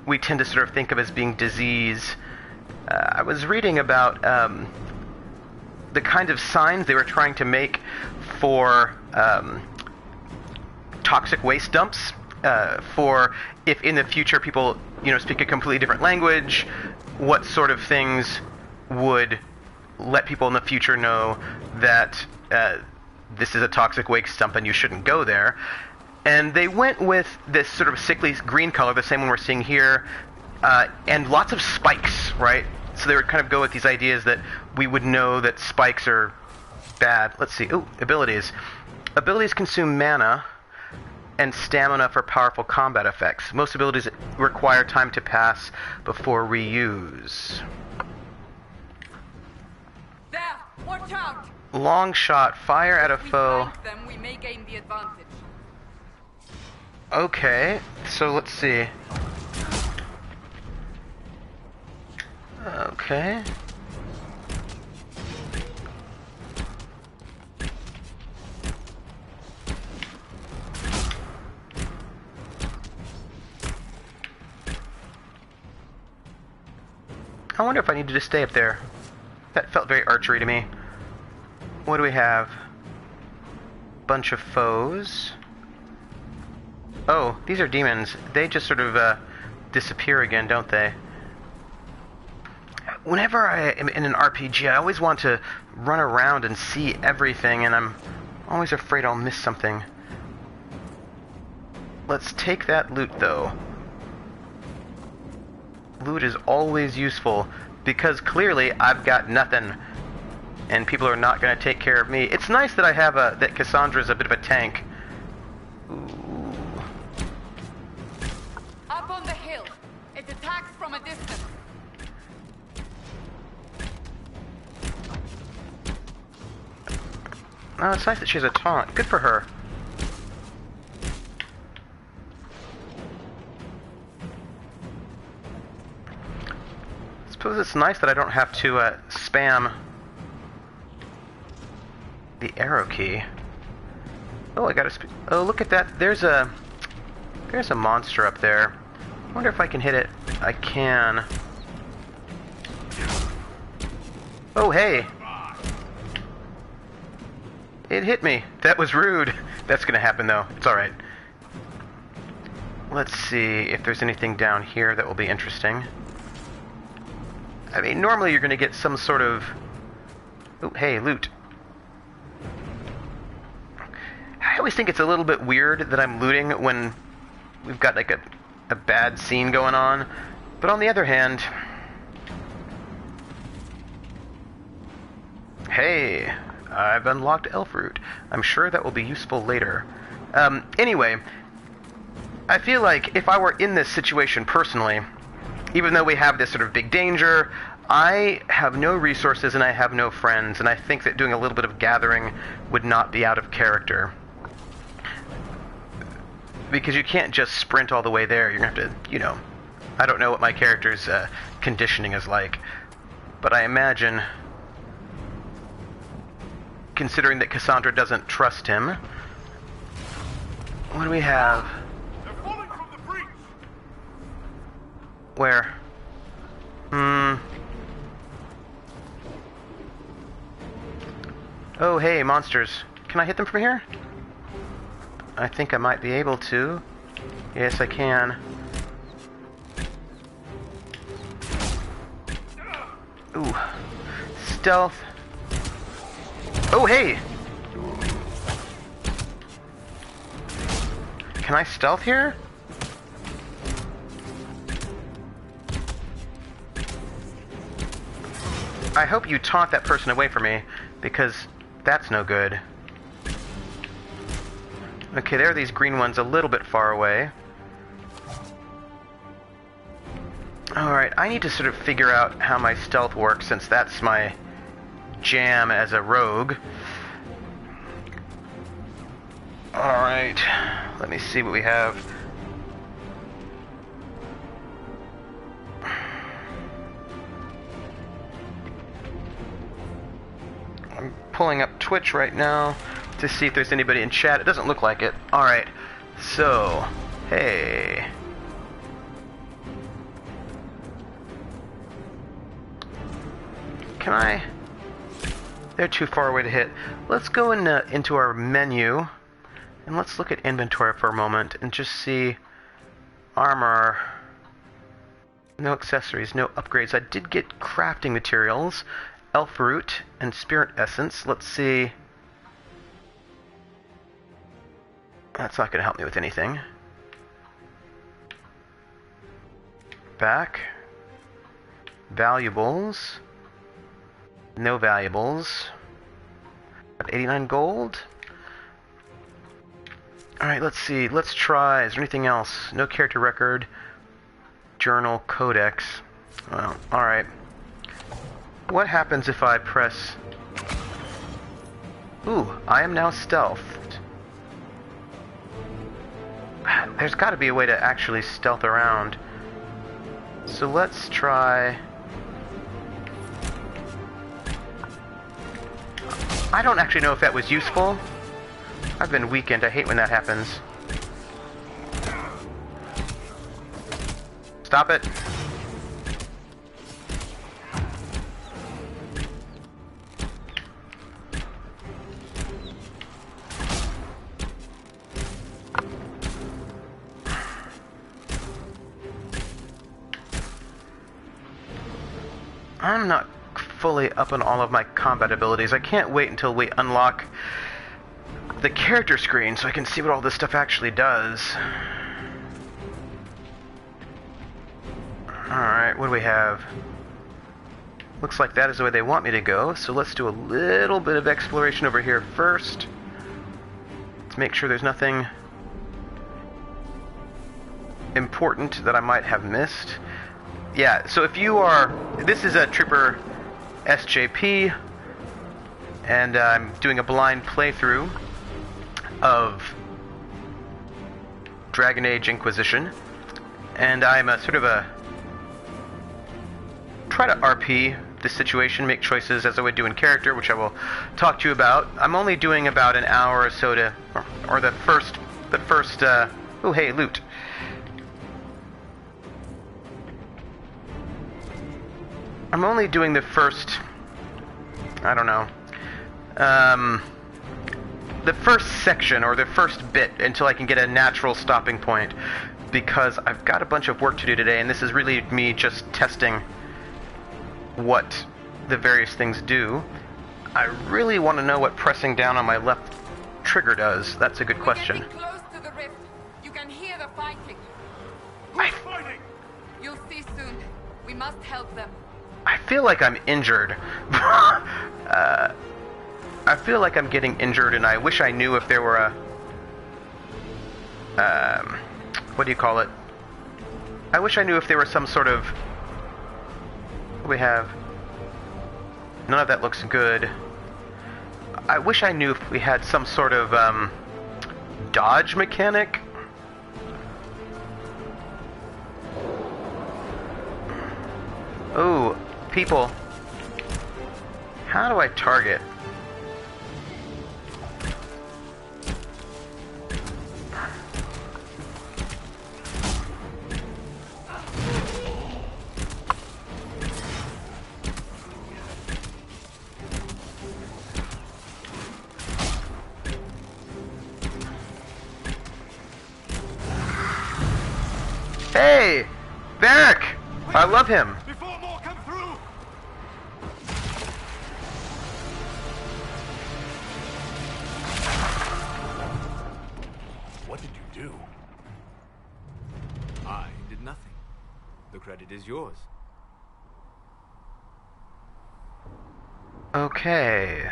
we tend to sort of think of as being disease. I was reading about the kind of signs they were trying to make for toxic waste dumps, for if in the future people, speak a completely different language, what sort of things would let people in the future know that this is a toxic waste dump and you shouldn't go there. And they went with this sort of sickly green color, the same one we're seeing here, and lots of spikes, right? So they would kind of go with these ideas that we would know that spikes are bad. Let's see. Ooh, abilities. Abilities consume mana and stamina for powerful combat effects. Most abilities require time to pass before reuse. There! Watch out! Long shot. Fire at a foe. If we find them, we may gain the advantage. Okay, so let's see. Okay. I wonder if I needed to stay up there. That felt very archery to me. What do we have? Bunch of foes. Oh, these are demons. They just sort of disappear again, don't they? Whenever I am in an RPG, I always want to run around and see everything, and I'm always afraid I'll miss something. Let's take that loot, though. Loot is always useful, because clearly I've got nothing, and people are not going to take care of me. It's nice that I have that Cassandra's a bit of a tank. Ooh. Up on the hill. It attacks from a distance. Oh, it's nice that she has a taunt. Good for her. I suppose it's nice that I don't have to spam the arrow key. Oh, I gotta oh, look at that. There's a monster up there. I wonder if I can hit it. I can. Oh, hey. It hit me. That was rude. That's gonna happen, though. It's alright. Let's see if there's anything down here that will be interesting. I mean, normally you're gonna get some sort of... Oh, hey, loot. I always think it's a little bit weird that I'm looting when we've got, like, a bad scene going on. But on the other hand... Hey... I've unlocked elf root. I'm sure that will be useful later. Anyway, I feel like if I were in this situation personally, even though we have this sort of big danger, I have no resources and I have no friends, and I think that doing a little bit of gathering would not be out of character. Because you can't just sprint all the way there. You're going to have to, I don't know what my character's conditioning is like, but I imagine... Considering that Cassandra doesn't trust him. What do we have? They're falling from the breach. Where? Oh, hey, monsters. Can I hit them from here? I think I might be able to. Yes, I can. Ooh. Stealth. Oh, hey! Can I stealth here? I hope you taunt that person away from me, because that's no good. Okay, there are these green ones a little bit far away. Alright, I need to sort of figure out how my stealth works, since that's my jam as a rogue. Alright, let me see what we have. I'm pulling up Twitch right now to see if there's anybody in chat. It doesn't look like it. Alright, so, hey. Can I? They're too far away to hit. Let's go into our menu, and let's look at inventory for a moment and just see armor. No accessories, no upgrades. I did get crafting materials, elf root, and spirit essence. Let's see. That's not going to help me with anything. Back. Valuables. No valuables. 89 gold. Alright, let's see. Let's try. Is there anything else? No character record. Journal. Codex. Well, alright. What happens if I press... Ooh, I am now stealthed. There's got to be a way to actually stealth around. So let's try... I don't actually know if that was useful. I've been weakened. I hate when that happens. Stop it. I'm not fully up on all of my combat abilities. I can't wait until we unlock the character screen so I can see what all this stuff actually does. Alright, what do we have? Looks like that is the way they want me to go, so let's do a little bit of exploration over here first. Let's make sure there's nothing important that I might have missed. Yeah, so if you are... This is a Trooper SJP, and I'm doing a blind playthrough of Dragon Age Inquisition, and I'm a sort of a... try to RP this situation, make choices as I would do in character, which I will talk to you about. I'm only doing about an hour or so to... or the first... oh, hey, loot. I'm only doing the first, I don't know, the first section or the first bit until I can get a natural stopping point, because I've got a bunch of work to do today, and this is really me just testing what the various things do. I really want to know what pressing down on my left trigger does. That's a good question. We're getting close to the rift. You can hear the fighting. Who's fighting? You'll see soon. We must help them. I feel like I'm injured. I feel like I'm getting injured, and I wish I knew if there were a... what do you call it? I wish I knew if there was some sort of... What do we have? None of that looks good. I wish I knew if we had some sort of, dodge mechanic. Ooh. People, how do I target? Hey! Varric! I love him. Before more come through! What did you do? I did nothing. The credit is yours. Okay.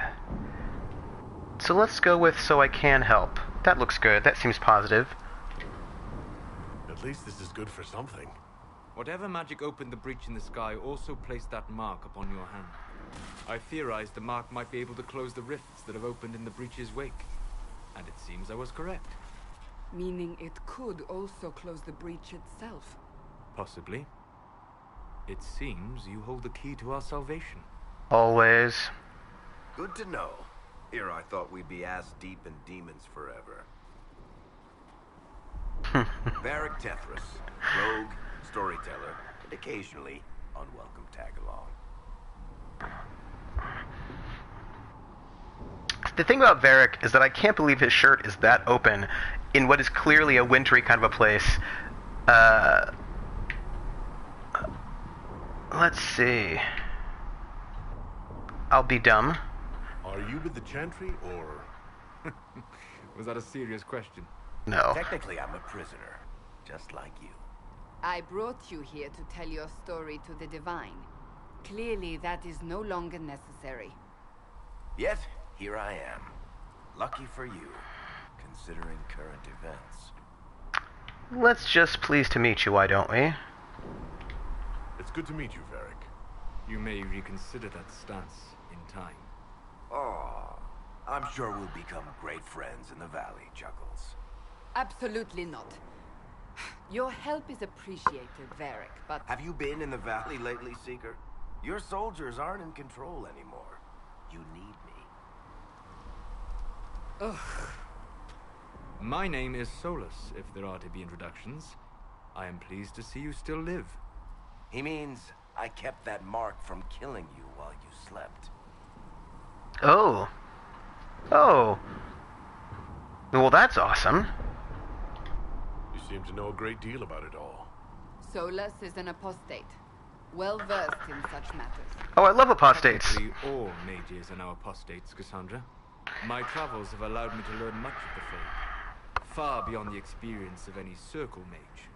So let's go with so I can help. That looks good. That seems positive. At least this is good for something. Whatever magic opened the breach in the sky also placed that mark upon your hand. I theorized the mark might be able to close the rifts that have opened in the breach's wake. And it seems I was correct. Meaning it could also close the breach itself. Possibly. It seems you hold the key to our salvation. Always. Good to know. Here I thought we'd be ass deep in demons forever. Varric Tethras, rogue, storyteller, and occasionally unwelcome tag-along. The thing about Varric is that I can't believe his shirt is that open in what is clearly a wintry kind of a place. Let's see. I'll be dumb. Are you with the Chantry, or...? Was that a serious question? No. Technically, I'm a prisoner, just like you. I brought you here to tell your story to the Divine. Clearly, that is no longer necessary. Yet, here I am. Lucky for you, considering current events. Let's just please to meet you, why don't we? It's good to meet you, Varric. You may reconsider that stance in time. Oh, I'm sure we'll become great friends in the valley, Chuckles. Absolutely not. Your help is appreciated, Varric, but... Have you been in the valley lately, Seeker? Your soldiers aren't in control anymore. You need me. Ugh. My name is Solus, if there are to be introductions. I am pleased to see you still live. He means I kept that mark from killing you while you slept. Oh. Oh. Well, that's awesome. You seem to know a great deal about it all. Solus is an apostate, well-versed in such matters. Oh, I love apostates. Technically, all mages are now apostates, Cassandra. My travels have allowed me to learn much of the faith, far beyond the experience of any circle mage.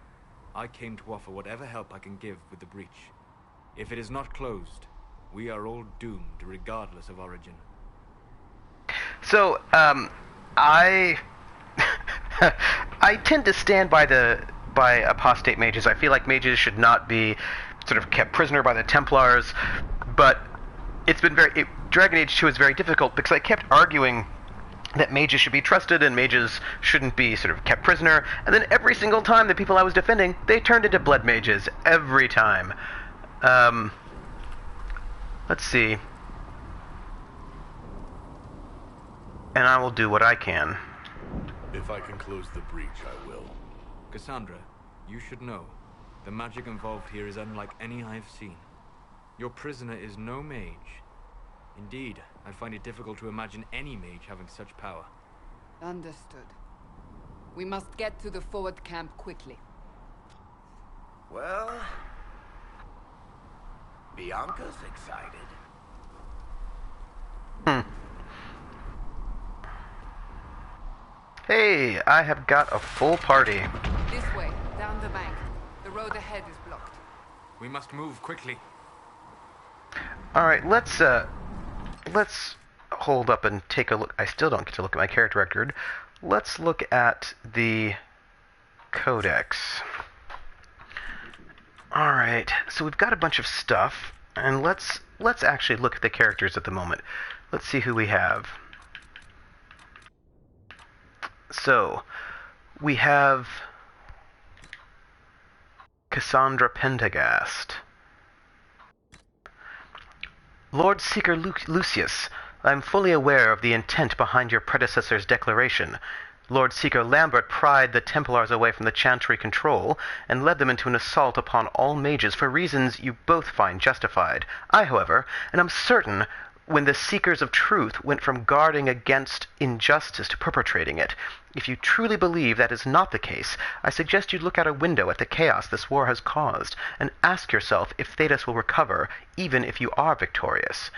I came to offer whatever help I can give with the breach. If it is not closed, we are all doomed, regardless of origin. So, I I tend to stand by apostate mages. I feel like mages should not be sort of kept prisoner by the Templars, but it's been Dragon Age 2 is very difficult because I kept arguing that mages should be trusted and mages shouldn't be sort of kept prisoner, and then every single time the people I was defending, they turned into blood mages. Every time. Let's see. And I will do what I can. If I can close the breach, I will. Cassandra, you should know, the magic involved here is unlike any I've seen. Your prisoner is no mage. Indeed, I find it difficult to imagine any mage having such power. Understood. We must get to the forward camp quickly. Well, Bianca's excited. Hey, I have got a full party. This way, down the bank. The road ahead is blocked. We must move quickly. Alright, let's hold up and take a look. I still don't get to look at my character record. Let's look at the codex. Alright, so we've got a bunch of stuff, and let's actually look at the characters at the moment. Let's see who we have. So, we have Cassandra Pendergast. Lord Seeker Lucius, I am fully aware of the intent behind your predecessor's declaration. Lord Seeker Lambert pried the Templars away from the Chantry control and led them into an assault upon all mages for reasons you both find justified. I, however, and I'm certain when the seekers of truth went from guarding against injustice to perpetrating it. If you truly believe that is not the case, I suggest you look out a window at the chaos this war has caused, and ask yourself if Thedas will recover, even if you are victorious.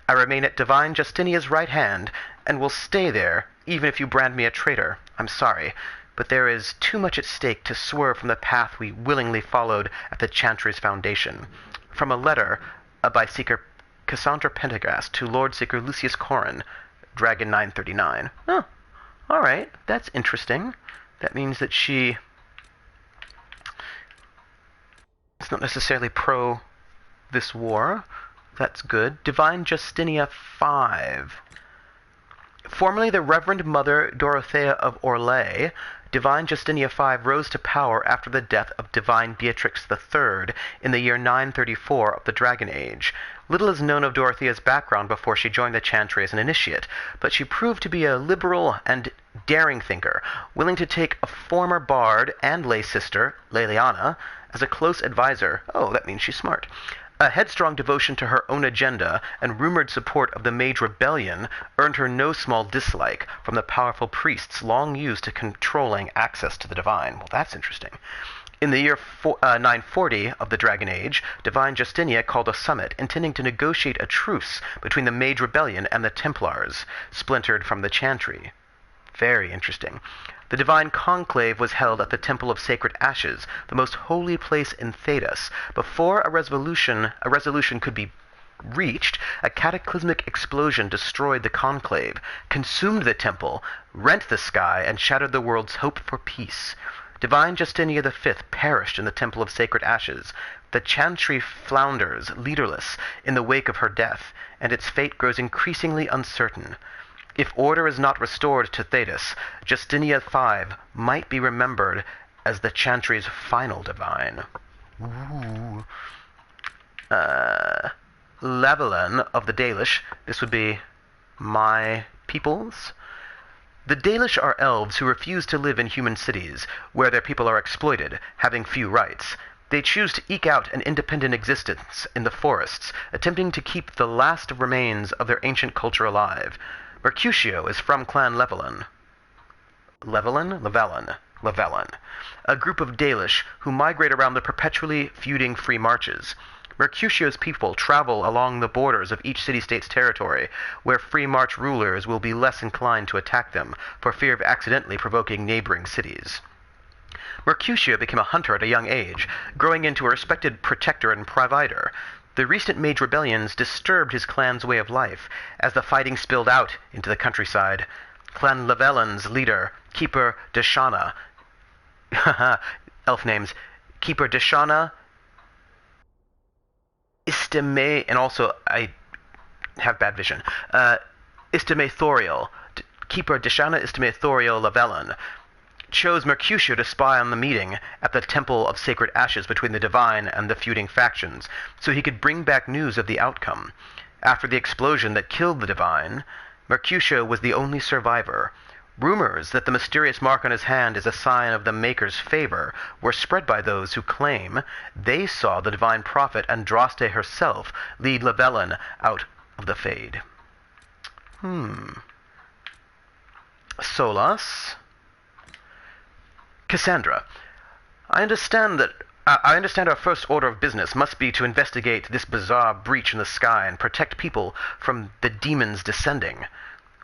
I remain at Divine Justinia's right hand, and will stay there, even if you brand me a traitor. I'm sorry, but there is too much at stake to swerve from the path we willingly followed at the Chantry's foundation. From a letter by Seeker Cassandra Pendergast to Lord Seeker Lucius Corrin, Dragon 939. Oh, alright, that's interesting. That means that she is not necessarily pro this war. That's good. Divine Justinia 5. Formerly the Reverend Mother Dorothea of Orlais, Divine Justinia 5 rose to power after the death of Divine Beatrix III in the year 934 of the Dragon Age. Little is known of Dorothea's background before she joined the Chantry as an initiate, but she proved to be a liberal and daring thinker, willing to take a former bard and lay sister, Leliana, as a close advisor. Oh, that means she's smart. A headstrong devotion to her own agenda and rumored support of the Mage Rebellion earned her no small dislike from the powerful priests long used to controlling access to the divine. Well, that's interesting. In the year 940 of the Dragon Age, Divine Justinia called a summit intending to negotiate a truce between the Mage Rebellion and the Templars, splintered from the Chantry. Very interesting. The Divine Conclave was held at the Temple of Sacred Ashes, the most holy place in Thedas. Before a resolution could be reached, a cataclysmic explosion destroyed the conclave, consumed the temple, rent the sky, and shattered the world's hope for peace. Divine Justinia V perished in the Temple of Sacred Ashes. The Chantry flounders, leaderless, in the wake of her death, and its fate grows increasingly uncertain. If order is not restored to Thedas, Justinia V might be remembered as the Chantry's final divine. Ooh. Lavalin of the Dalish. This would be my peoples. The Dalish are elves who refuse to live in human cities, where their people are exploited, having few rights. They choose to eke out an independent existence in the forests, attempting to keep the last remains of their ancient culture alive. Mercutio is from Clan Lavalin. Lavalin. A group of Dalish who migrate around the perpetually feuding Free Marches. Mercutio's people travel along the borders of each city-state's territory, where Free March rulers will be less inclined to attack them, for fear of accidentally provoking neighboring cities. Mercutio became a hunter at a young age, growing into a respected protector and provider. The recent Mage rebellions disturbed his clan's way of life, as the fighting spilled out into the countryside. Clan Lavelin's leader, Keeper Deshana, elf names, Keeper Deshana, Istime, and also, I have bad vision, Istime Thoriel, Keeper Deshana Istime Thoriel Lavelin, chose Mercutio to spy on the meeting at the Temple of Sacred Ashes between the Divine and the feuding factions, so he could bring back news of the outcome. After the explosion that killed the Divine, Mercutio was the only survivor. Rumors that the mysterious mark on his hand is a sign of the Maker's favor were spread by those who claim they saw the Divine Prophet Andraste herself lead Lavelin out of the Fade. Solas. Cassandra, I understand our first order of business must be to investigate this bizarre breach in the sky and protect people from the demons descending.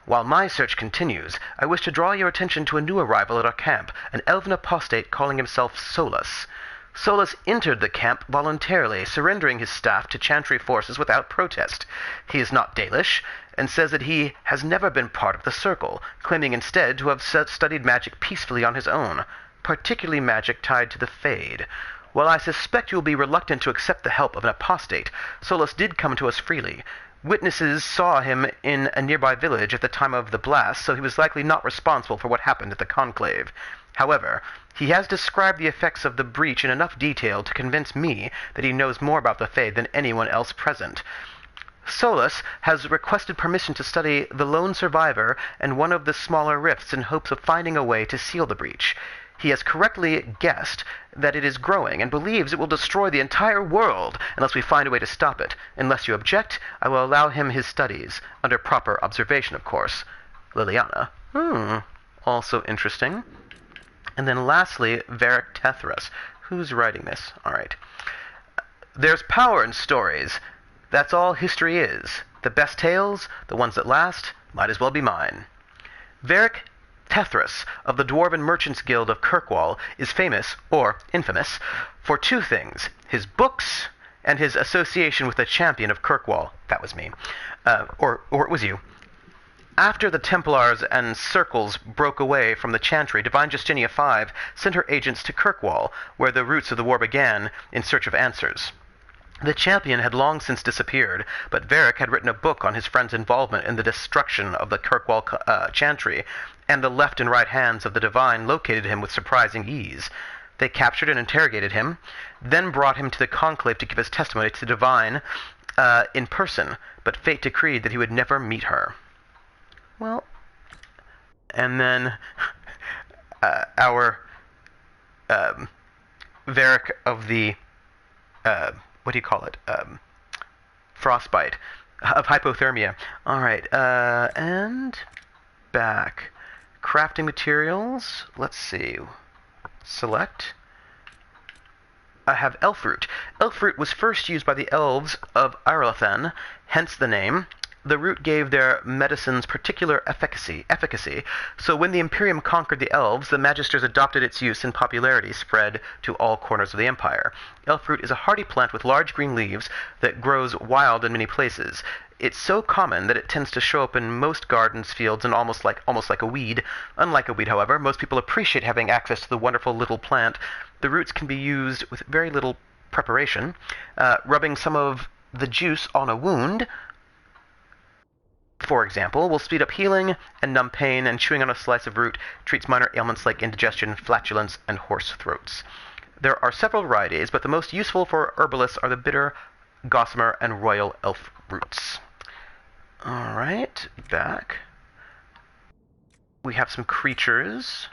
While my search continues, I wish to draw your attention to a new arrival at our camp, an elven apostate calling himself Solus. Solus entered the camp voluntarily, surrendering his staff to Chantry forces without protest. He is not Dalish, and says that he has never been part of the Circle, claiming instead to have studied magic peacefully on his own, particularly magic tied to the Fade. While I suspect you will be reluctant to accept the help of an apostate, Solus did come to us freely. Witnesses saw him in a nearby village at the time of the blast, so he was likely not responsible for what happened at the Conclave. However, he has described the effects of the breach in enough detail to convince me that he knows more about the Fade than anyone else present. Solus has requested permission to study the lone survivor and one of the smaller rifts in hopes of finding a way to seal the breach. He has correctly guessed that it is growing and believes it will destroy the entire world unless we find a way to stop it. Unless you object, I will allow him his studies, under proper observation, of course. Liliana. Also interesting. And then lastly, Varric Tethras. Who's writing this? All right. There's power in stories. That's all history is. The best tales, the ones that last, might as well be mine. Varric Tethras of the Dwarven Merchants Guild of Kirkwall is famous, or infamous, for two things: his books and his association with the champion of Kirkwall. That was me. Or it was you. After the Templars and Circles broke away from the Chantry, Divine Justinia V sent her agents to Kirkwall, where the roots of the war began, in search of answers. The champion had long since disappeared, but Varric had written a book on his friend's involvement in the destruction of the Kirkwall Chantry, and the left and right hands of the Divine located him with surprising ease. They captured and interrogated him, then brought him to the Conclave to give his testimony to the Divine in person, but fate decreed that he would never meet her. Well, and then our Varric of the what do you call it? Frostbite of hypothermia. All right, and back. Crafting materials. Let's see. Select. I have elf root. Elf root was first used by the elves of Irelathen, hence the name. The root gave their medicines particular efficacy, so when the Imperium conquered the elves, the Magisters adopted its use, and popularity spread to all corners of the Empire. Elf root is a hardy plant with large green leaves that grows wild in many places. It's so common that it tends to show up in most gardens, fields, and almost like a weed. Unlike a weed, however, most people appreciate having access to the wonderful little plant. The roots can be used with very little preparation. Rubbing some of the juice on a wound, for example, will speed up healing and numb pain, and chewing on a slice of root treats minor ailments like indigestion, flatulence, and hoarse throats. There are several varieties, but the most useful for herbalists are the bitter, gossamer, and royal elf roots. Alright, back. We have some creatures.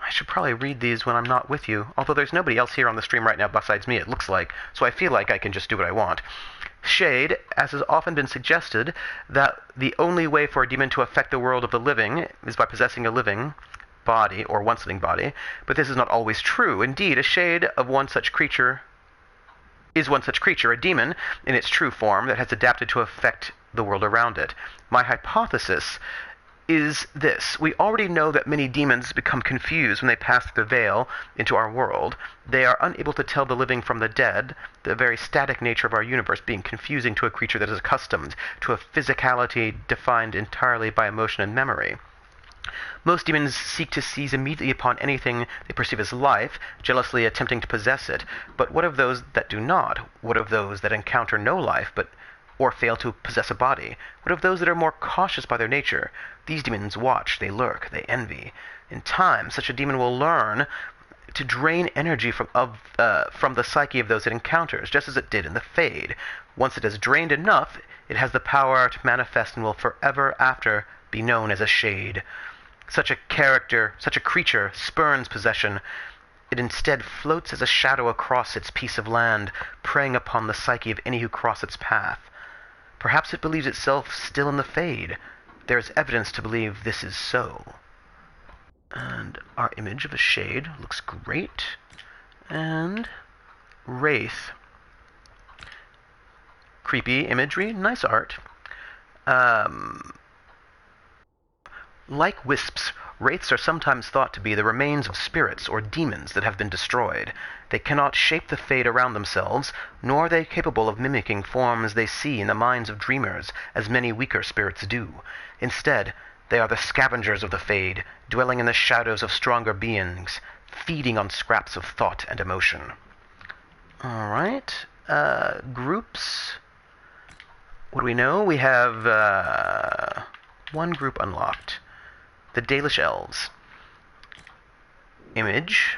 I should probably read these when I'm not with you, although there's nobody else here on the stream right now besides me, it looks like, so I feel like I can just do what I want. Shade, as has often been suggested, that the only way for a demon to affect the world of the living is by possessing a living body, or once living body, but this is not always true. Indeed, a shade of one such creature is one such creature, a demon in its true form that has adapted to affect the world around it. My hypothesis is this. We already know that many demons become confused when they pass through the veil into our world. They are unable to tell the living from the dead, the very static nature of our universe being confusing to a creature that is accustomed to a physicality defined entirely by emotion and memory. Most demons seek to seize immediately upon anything they perceive as life, jealously attempting to possess it. But what of those that do not? What of those that encounter no life, or fail to possess a body? What of those that are more cautious by their nature? These demons watch, they lurk, they envy. In time, such a demon will learn to drain energy from the psyche of those it encounters, just as it did in the Fade. Once it has drained enough, it has the power to manifest and will forever after be known as a shade. Such a creature spurns possession. It instead floats as a shadow across its piece of land, preying upon the psyche of any who cross its path. Perhaps it believes itself still in the Fade. There is evidence to believe this is so. And our image of a shade looks great. And Wraith. Creepy imagery, nice art. Like wisps, wraiths are sometimes thought to be the remains of spirits or demons that have been destroyed. They cannot shape the fate around themselves, nor are they capable of mimicking forms they see in the minds of dreamers, as many weaker spirits do. Instead, they are the scavengers of the Fade, dwelling in the shadows of stronger beings, feeding on scraps of thought and emotion. Alright, groups. What do we know? We have one group unlocked. The Dalish Elves. Image.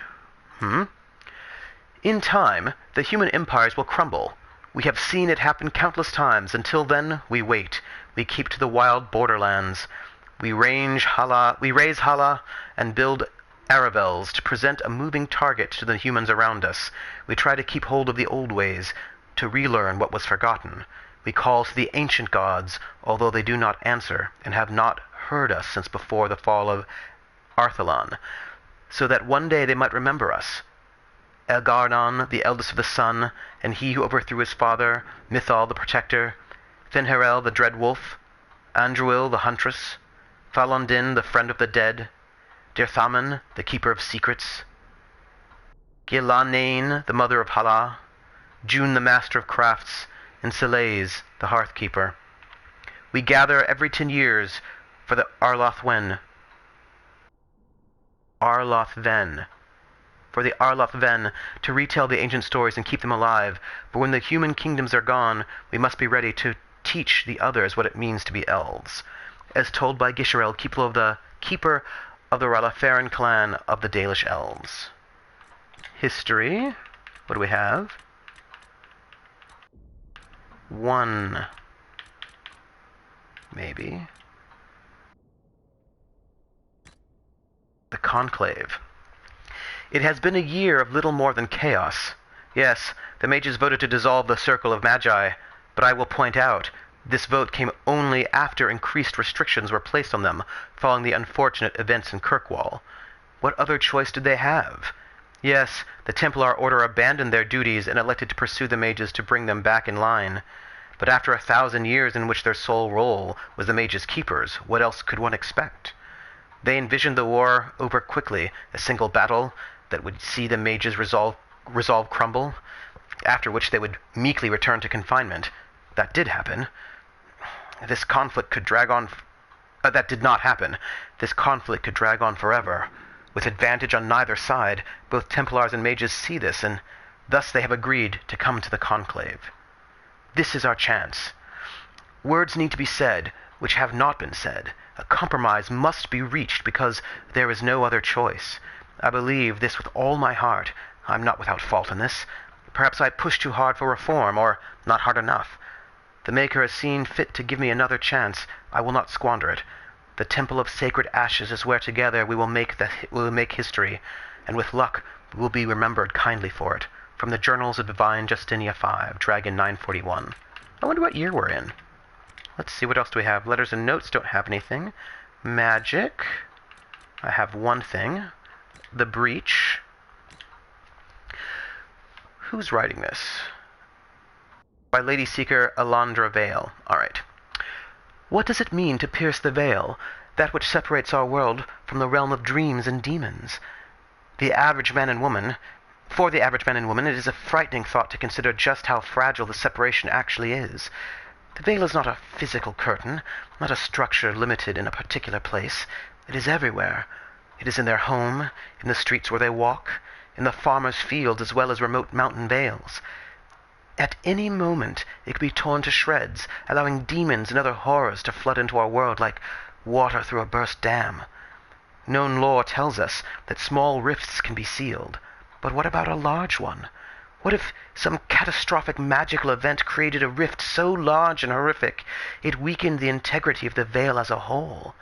In time, the human empires will crumble. We have seen it happen countless times. Until then, we wait. We keep to the wild borderlands. We raise Hala and build Aravels to present a moving target to the humans around us. We try to keep hold of the old ways, to relearn what was forgotten. We call to the ancient gods, although they do not answer, and have not heard us since before the fall of Arthalon, so that one day they might remember us. Elgar'nan, the eldest of the sun, and he who overthrew his father, Mythal the protector, Finherel the dread wolf, Andruil the huntress, Falondin the friend of the dead, Dirthaman the keeper of secrets, Gilanain the mother of Hala, June the master of crafts, and Selays the hearth-keeper. We gather every 10 years for the Arlothven, to retell the ancient stories and keep them alive, for when the human kingdoms are gone, we must be ready to teach the others what it means to be elves. As told by Gisherel, keeper of the Ralafaran clan of the Dalish elves. History. What do we have? 1. Maybe. The Conclave. It has been a year of little more than chaos. Yes, the mages voted to dissolve the Circle of Magi, but I will point out, this vote came only after increased restrictions were placed on them, following the unfortunate events in Kirkwall. What other choice did they have? Yes, the Templar Order abandoned their duties and elected to pursue the mages to bring them back in line. But after 1,000 years in which their sole role was the mages' keepers, what else could one expect? They envisioned the war over quickly, a single battle that would see the mages' resolve crumble, after which they would meekly return to confinement. That did happen. This conflict could drag on... that did not happen. This conflict could drag on forever. With advantage on neither side, both Templars and mages see this, and thus they have agreed to come to the Conclave. This is our chance. Words need to be said, which have not been said. A compromise must be reached because there is no other choice. I believe this with all my heart. I'm not without fault in this. Perhaps I pushed too hard for reform, or not hard enough. The Maker has seen fit to give me another chance. I will not squander it. The Temple of Sacred Ashes is where together we will make history, and with luck we will be remembered kindly for it. From the Journals of Divine Justinia 5, Dragon 941. I wonder what year we're in. Let's see, what else do we have? Letters and notes don't have anything. Magic. I have one thing. The Breach. Who's writing this? By Lady Seeker Alondra Vale. Alright. What does it mean to pierce the veil, that which separates our world from the realm of dreams and demons? For the average man and woman, it is a frightening thought to consider just how fragile the separation actually is. The veil is not a physical curtain, not a structure limited in a particular place. It is everywhere. It is in their home, in the streets where they walk, in the farmers' fields as well as remote mountain vales. At any moment, it could be torn to shreds, allowing demons and other horrors to flood into our world like water through a burst dam. Known lore tells us that small rifts can be sealed. But what about a large one? What if some catastrophic magical event created a rift so large and horrific it weakened the integrity of the veil as a whole?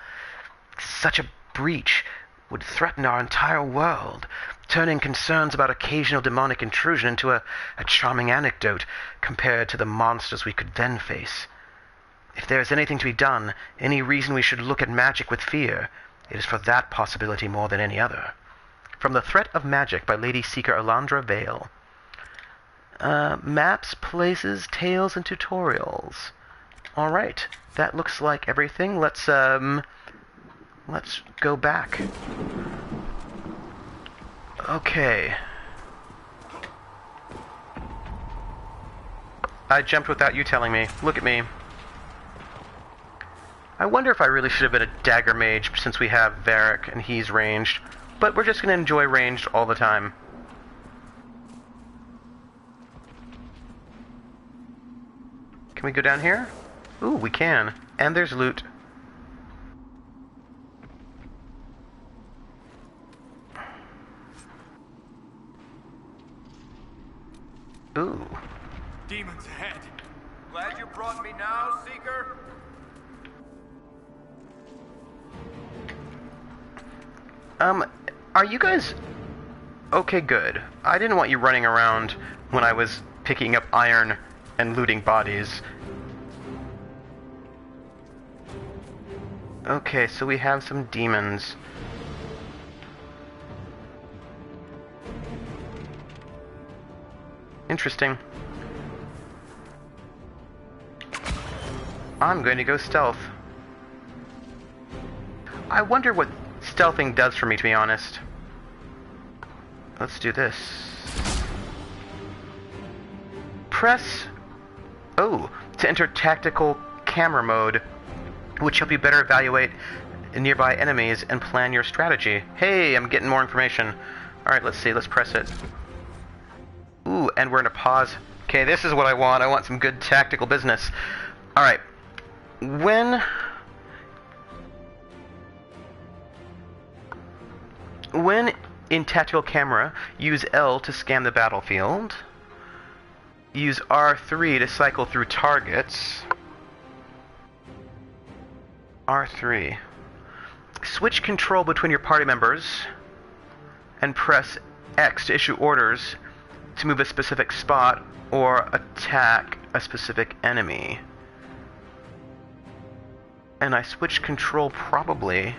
Such a breach would threaten our entire world, turning concerns about occasional demonic intrusion into a charming anecdote compared to the monsters we could then face. If there is anything to be done, any reason we should look at magic with fear, it is for that possibility more than any other. From The Threat of Magic by Lady Seeker Alondra Vale. Maps, places, tales, and tutorials. Alright, that looks like everything. Let's go back. Okay. I jumped without you telling me. Look at me. I wonder if I really should have been a dagger mage since we have Varric and he's ranged. But we're just going to enjoy ranged all the time. Can we go down here? Ooh, we can. And there's loot. Ooh. Demons ahead. Glad you brought me now, Seeker? Are you guys... Okay, good. I didn't want you running around when I was picking up iron and looting bodies. Okay, so we have some demons. Interesting. I'm going to go stealth. I wonder what stealthing does for me, to be honest. Let's do this. Press O to enter tactical camera mode, which help you better evaluate nearby enemies and plan your strategy. Hey, I'm getting more information. Alright, let's see. Let's press it. Ooh, and we're in a pause. Okay, this is what I want. I want some good tactical business. Alright. When in tactical camera, use L to scan the battlefield. Use R3 to cycle through targets. R3. Switch control between your party members and press X to issue orders to move a specific spot or attack a specific enemy. And I switch control probably.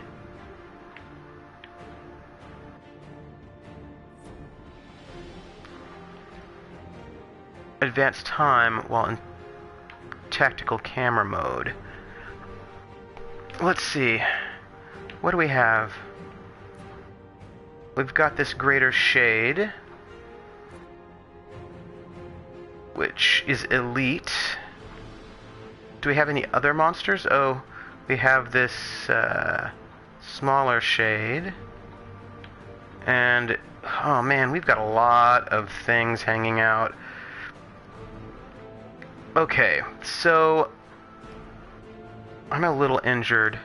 Advance time while in tactical camera mode. Let's see. What do we have? We've got this greater shade, which is elite. Do we have any other monsters? Oh, we have this smaller shade. And, oh man, we've got a lot of things hanging out. Okay, so I'm a little injured.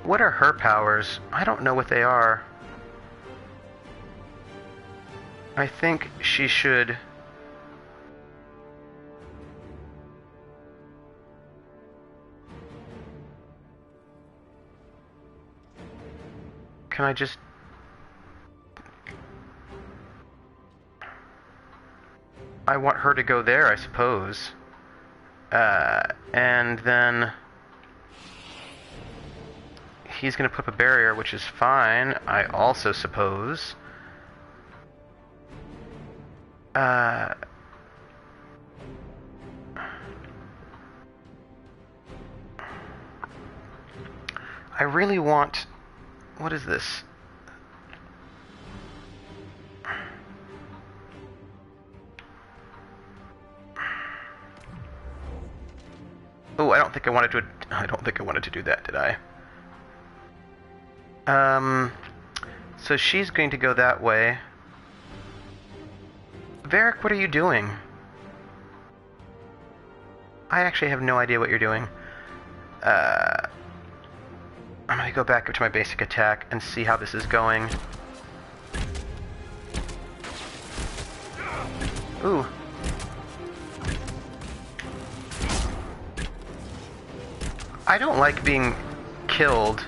What are her powers? I don't know what they are. I think she should... Can I just... I want her to go there, I suppose. And then... He's going to put up a barrier, which is fine, I also suppose. I really want... What is this? Oh, I don't think I wanted to do that, did I? So she's going to go that way. Varric, what are you doing? I actually have no idea what you're doing. I'm gonna go back up to my basic attack and see how this is going. Ooh. I don't like being killed.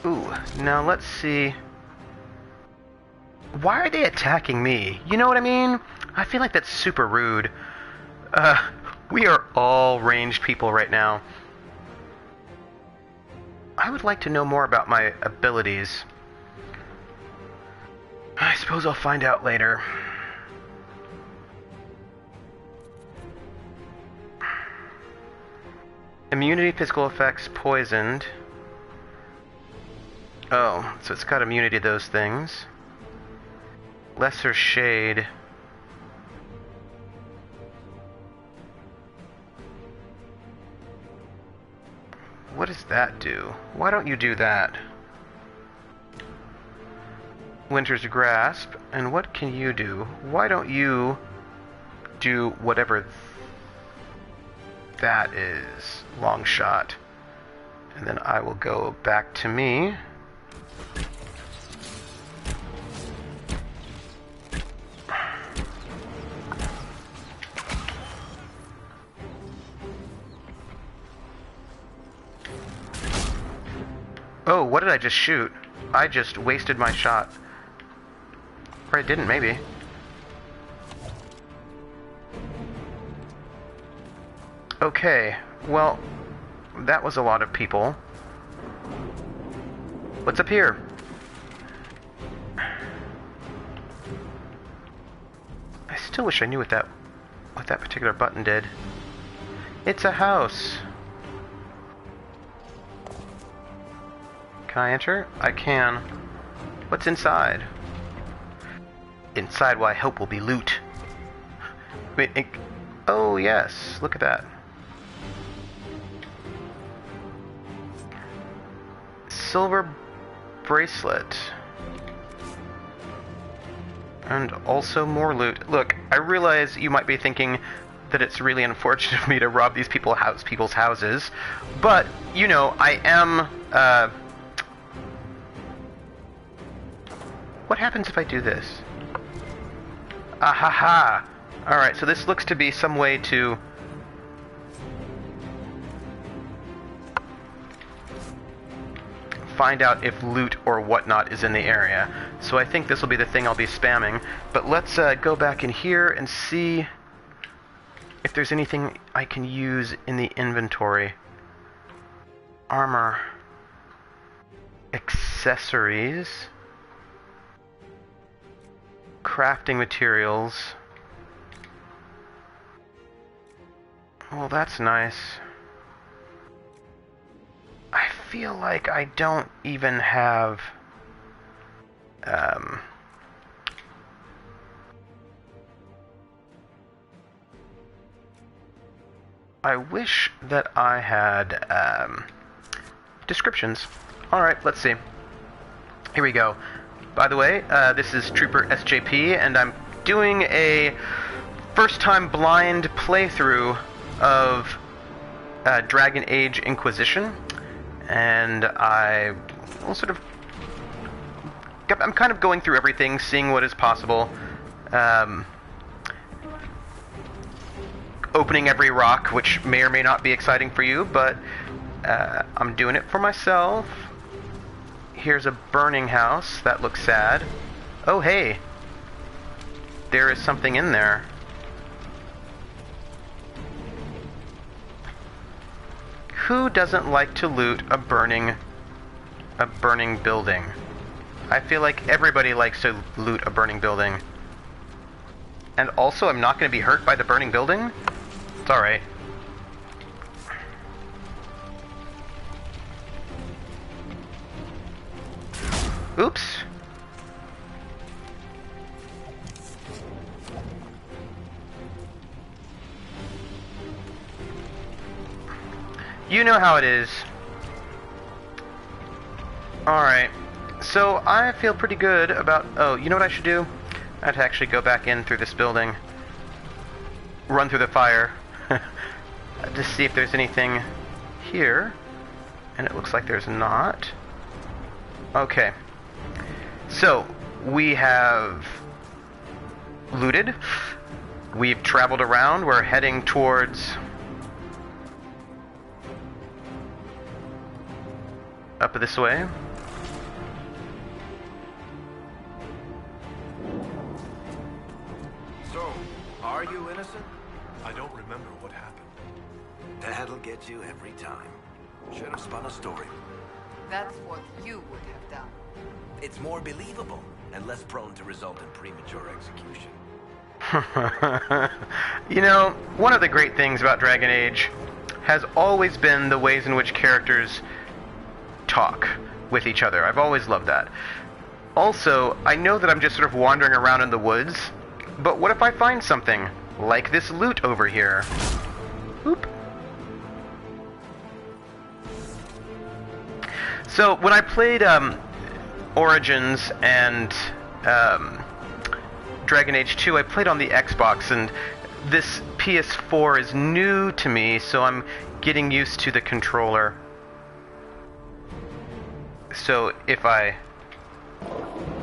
Ooh, now let's see. Why are they attacking me? You know what I mean? I feel like that's super rude. We are all ranged people right now. I would like to know more about my abilities. I suppose I'll find out later. Immunity, physical effects, poisoned. Oh, so it's got immunity to those things. Lesser shade. What does that do? Why don't you do that? Winter's Grasp. And what can you do? Why don't you do whatever that is? Long shot. And then I will go back to me. Oh, what did I just shoot? I just wasted my shot. Or I didn't, maybe. Okay, well, that was a lot of people. What's up here? I still wish I knew what that particular button did. It's a house. Can I enter? I can. What's inside? Inside what I hope will be loot. Wait, oh yes, look at that. Silver bracelet. And also more loot. Look, I realize you might be thinking that it's really unfortunate of me to rob these people's houses, but, you know, I am, what happens if I do this? Ahaha! Alright, so this looks to be some way to find out if loot or whatnot is in the area. So I think this will be the thing I'll be spamming. But let's go back in here and see if there's anything I can use in the inventory. Armor. Accessories. Crafting materials. Well, that's nice. I feel like I don't even have I wish that I had descriptions. Alright, let's see. Here we go. By the way, this is Trooper SJP, and I'm doing a first-time blind playthrough of Dragon Age Inquisition. And I'm kind of going through everything, seeing what is possible, opening every rock, which may or may not be exciting for you, but I'm doing it for myself. Here's a burning house. That looks sad. Oh, hey. There is something in there. Who doesn't like to loot a burning building? I feel like everybody likes to loot a burning building. And also, I'm not going to be hurt by the burning building? It's alright. Oops. You know how it is. Alright. So, I feel pretty good about... Oh, you know what I should do? I have to actually go back in through this building. Run through the fire. To see if there's anything here. And it looks like there's not. Okay. So, we have looted. We've traveled around. We're heading towards... up this way. So, are you innocent? I don't remember what happened. That'll get you every time. Should have spun a story. That's what you would have done. It's more believable and less prone to result in premature execution. You know, one of the great things about Dragon Age has always been the ways in which characters talk with each other. I've always loved that. Also, I know that I'm just sort of wandering around in the woods, but what if I find something? Like this loot over here. Oop. So, when I played Origins and Dragon Age 2, I played on the Xbox, and this PS4 is new to me, so I'm getting used to the controller. So if I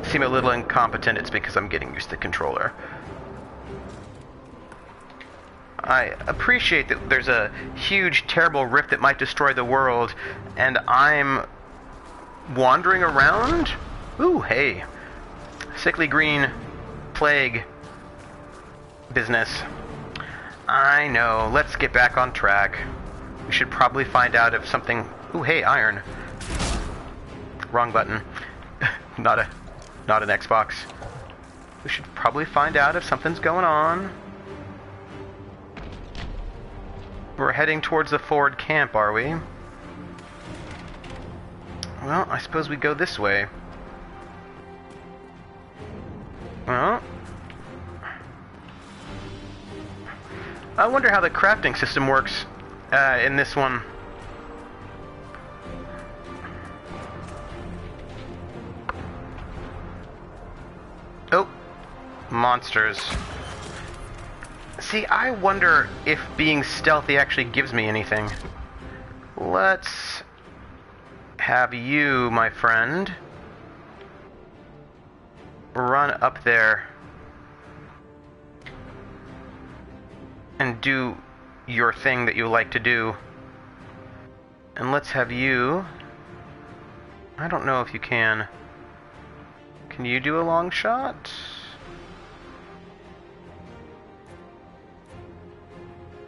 seem a little incompetent, it's because I'm getting used to the controller. I appreciate that there's a huge, terrible rift that might destroy the world, and I'm wandering around. Ooh, hey. Sickly green plague business. I know. Let's get back on track. We should probably find out if something... Ooh, hey, iron. Wrong button. not an Xbox. We should probably find out if something's going on. We're heading towards the forward camp, are we? Well, I suppose we go this way. Well... I wonder how the crafting system works in this one. Oh, monsters. See, I wonder if being stealthy actually gives me anything. Let's have you, my friend, run up there and do your thing that you like to do. And let's have you... I don't know if you can. Can you do a long shot?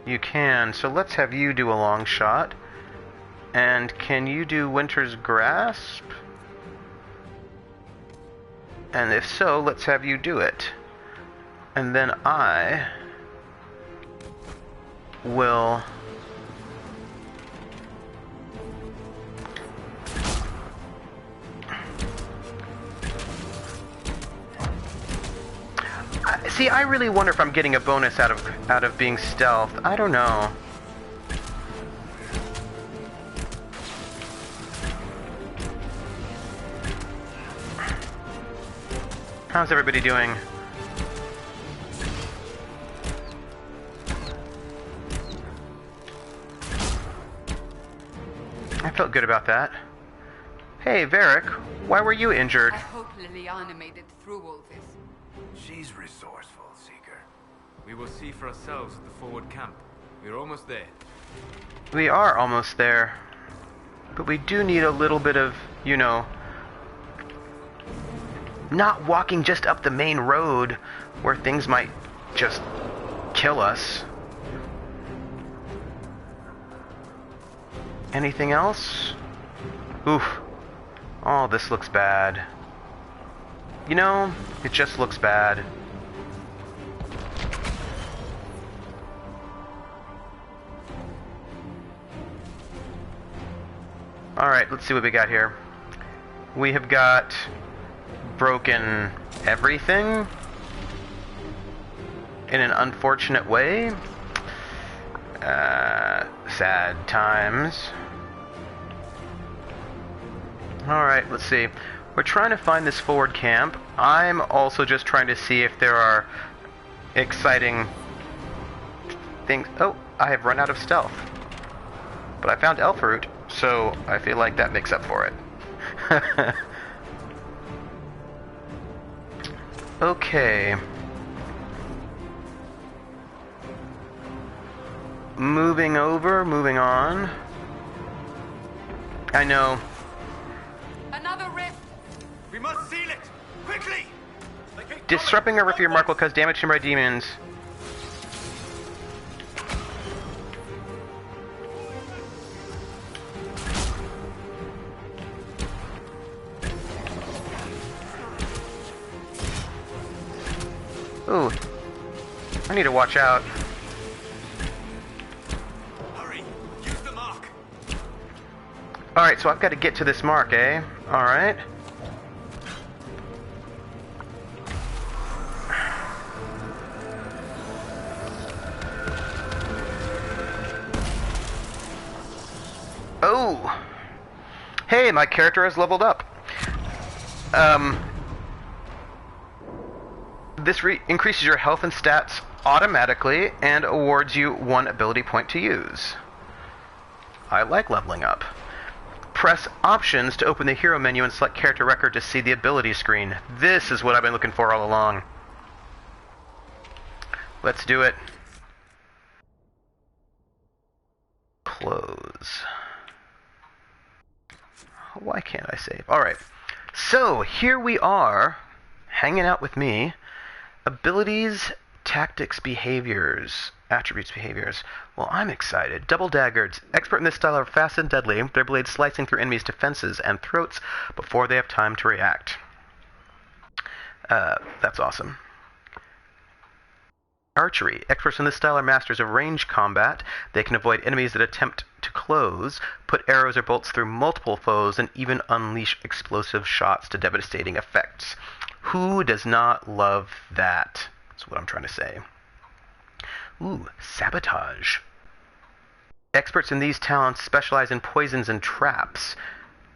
You can, so let's have you do a long shot. And can you do Winter's Grasp? And if so, let's have you do it. And then I will... See, I really wonder if I'm getting a bonus out of being stealth. I don't know. How's everybody doing? I felt good about that. Hey, Varric, why were you injured? I hope Liliana made it through all this. She's resourceful, Seeker. We will see for ourselves at the forward camp. We're almost there. We are almost there. But we do need a little bit of, you know, not walking just up the main road where things might just kill us. Anything else? Oof. Oh, this looks bad. You know, it just looks bad. Alright, let's see what we got here. We have got broken everything in an unfortunate way. Sad times. Alright, let's see. We're trying to find this forward camp. I'm also just trying to see if there are exciting things. Oh, I have run out of stealth. But I found elf root, so I feel like that makes up for it. Okay. Moving on. I know. Another rift! We must seal it! Quickly! Disrupting a rift of your mark will cause damage to my demons. Ooh. I need to watch out. Hurry! Use the mark! Alright, so I've got to get to this mark, eh? Alright. Oh! Hey, my character has leveled up. This increases your health and stats automatically and awards you 1 ability point to use. I like leveling up. Press Options to open the hero menu and select character record to see the ability screen. This is what I've been looking for all along. Let's do it. Close. Why can't I save? Alright. So, here we are, hanging out with me. Abilities, tactics, behaviors, attributes, behaviors. Well, I'm excited. Double daggers. Expert in this style are fast and deadly, their blades slicing through enemies' defenses and throats before they have time to react. That's awesome. Archery. Experts in this style are masters of range combat. They can avoid enemies that attempt to close, put arrows or bolts through multiple foes, and even unleash explosive shots to devastating effects. Who does not love that? That's what I'm trying to say. Ooh, sabotage. Experts in these talents specialize in poisons and traps.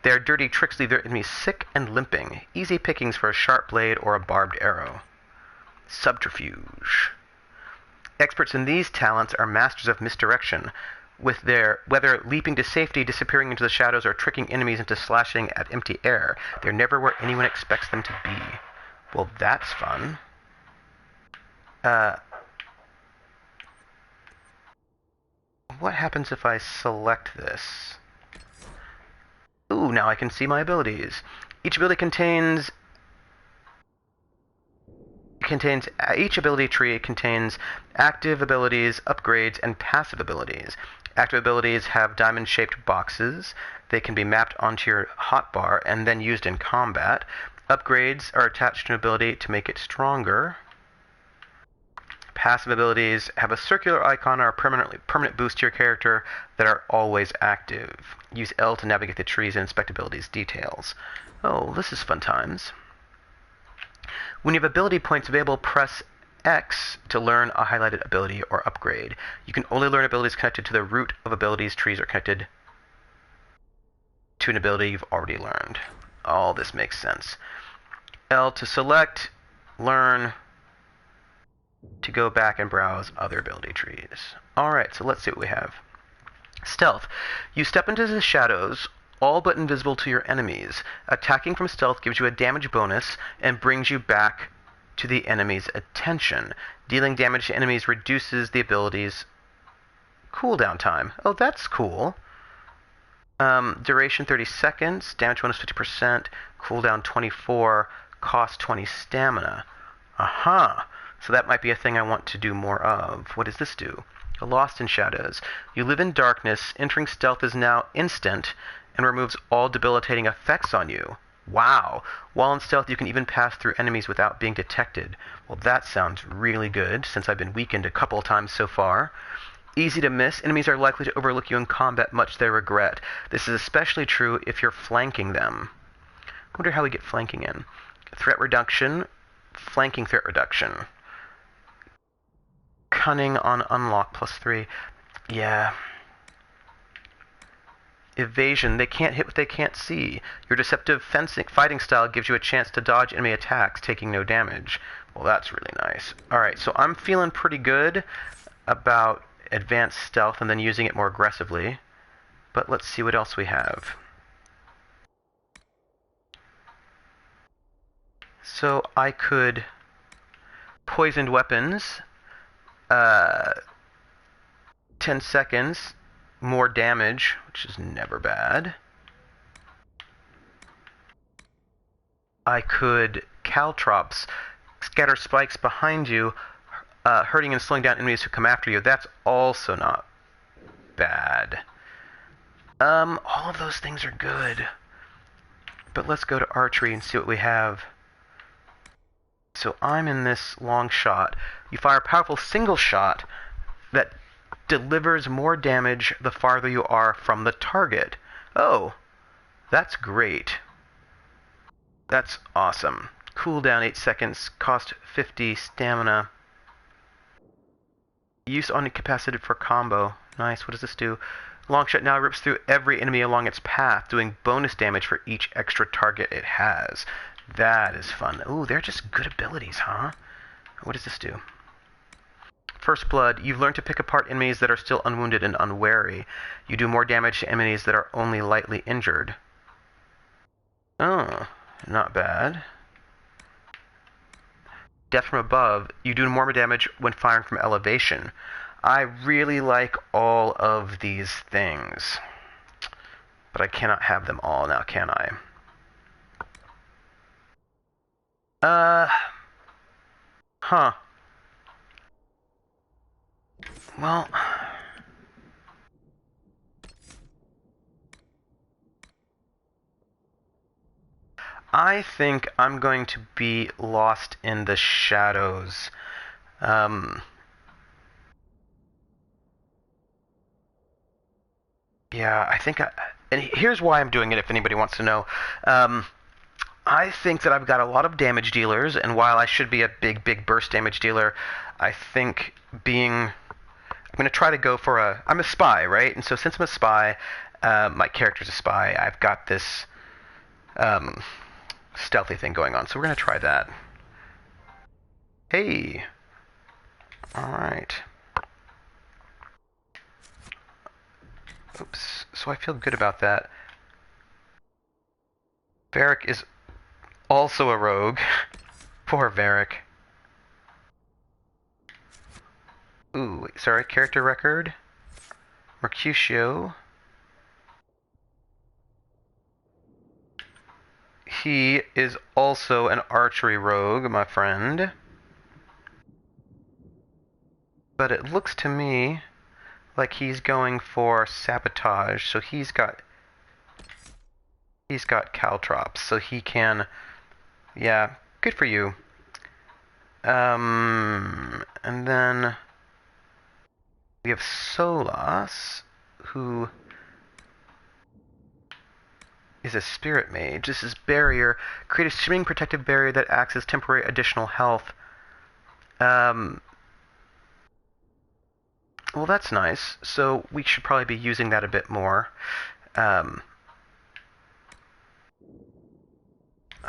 Their dirty tricks leave their enemies sick and limping. Easy pickings for a sharp blade or a barbed arrow. Subterfuge. Experts in these talents are masters of misdirection, with their whether leaping to safety, disappearing into the shadows, or tricking enemies into slashing at empty air. They're never where anyone expects them to be. Well, that's fun. What happens if I select this? Ooh, now I can see my abilities. Each ability contains each ability tree contains active abilities, upgrades, and passive abilities. Active abilities have diamond-shaped boxes. They can be mapped onto your hotbar and then used in combat. Upgrades are attached to an ability to make it stronger. Passive abilities have a circular icon or a permanent boost to your character that are always active. Use L to navigate the trees and inspect abilities details. Oh, this is fun times. When you have ability points available, press X to learn a highlighted ability or upgrade. You can only learn abilities connected to the root of abilities trees or connected to an ability you've already learned. All this makes sense. L to select, learn, to go back and browse other ability trees. Alright, so let's see what we have. Stealth. You step into the shadows, all but invisible to your enemies. Attacking from stealth gives you a damage bonus and brings you back to the enemy's attention. Dealing damage to enemies reduces the ability's cooldown time. Oh, that's cool. Duration 30 seconds, damage bonus 50%, cooldown 24, cost 20 stamina. Aha! So that might be a thing I want to do more of. What does this do? Lost in shadows. You live in darkness. Entering stealth is now instant and removes all debilitating effects on you. Wow. While in stealth, you can even pass through enemies without being detected. Well, that sounds really good, since I've been weakened a couple of times so far. Easy to miss. Enemies are likely to overlook you in combat, much to their regret. This is especially true if you're flanking them. I wonder how we get flanking in. Threat reduction. Flanking threat reduction. Cunning on unlock +3. Yeah. Evasion. They can't hit what they can't see. Your deceptive fighting style gives you a chance to dodge enemy attacks, taking no damage. Well, that's really nice. Alright, so I'm feeling pretty good about advanced stealth and then using it more aggressively. But let's see what else we have. So I could poisoned weapons. 10 seconds. More damage, which is never bad. I could caltrops, scatter spikes behind you, hurting and slowing down enemies who come after you. That's also not bad. All of those things are good. But let's go to archery and see what we have. So I'm in this long shot. You fire a powerful single shot that delivers more damage the farther you are from the target. Oh, that's great. That's awesome. Cooldown 8 seconds, cost 50 stamina. Use incapacitated for combo. Nice, what does this do? Longshot now rips through every enemy along its path, doing bonus damage for each extra target it has. That is fun. Ooh, they're just good abilities, huh? What does this do? First Blood. You've learned to pick apart enemies that are still unwounded and unwary. You do more damage to enemies that are only lightly injured. Oh, not bad. Death from above. You do more damage when firing from elevation. I really like all of these things. But I cannot have them all now, can I? Huh. Well... I think I'm going to be lost in the shadows. Yeah, I think and here's why I'm doing it if anybody wants to know. I think that I've got a lot of damage dealers, and while I should be a big burst damage dealer, I think I'm going to try to go for I'm a spy, right? And so since I'm a spy, my character's a spy, I've got this stealthy thing going on. So we're going to try that. Hey. Alright. Oops. So I feel good about that. Varric is also a rogue. Poor Varric. Ooh, wait, sorry, character record. Mercutio. He is also an archery rogue, my friend. But it looks to me like he's going for sabotage, so he's got caltrops, so he can, yeah, good for you. And then we have Solas, who is a spirit mage. This is barrier. Create a shimmering protective barrier that acts as temporary additional health. Well, that's nice. So we should probably be using that a bit more. I'm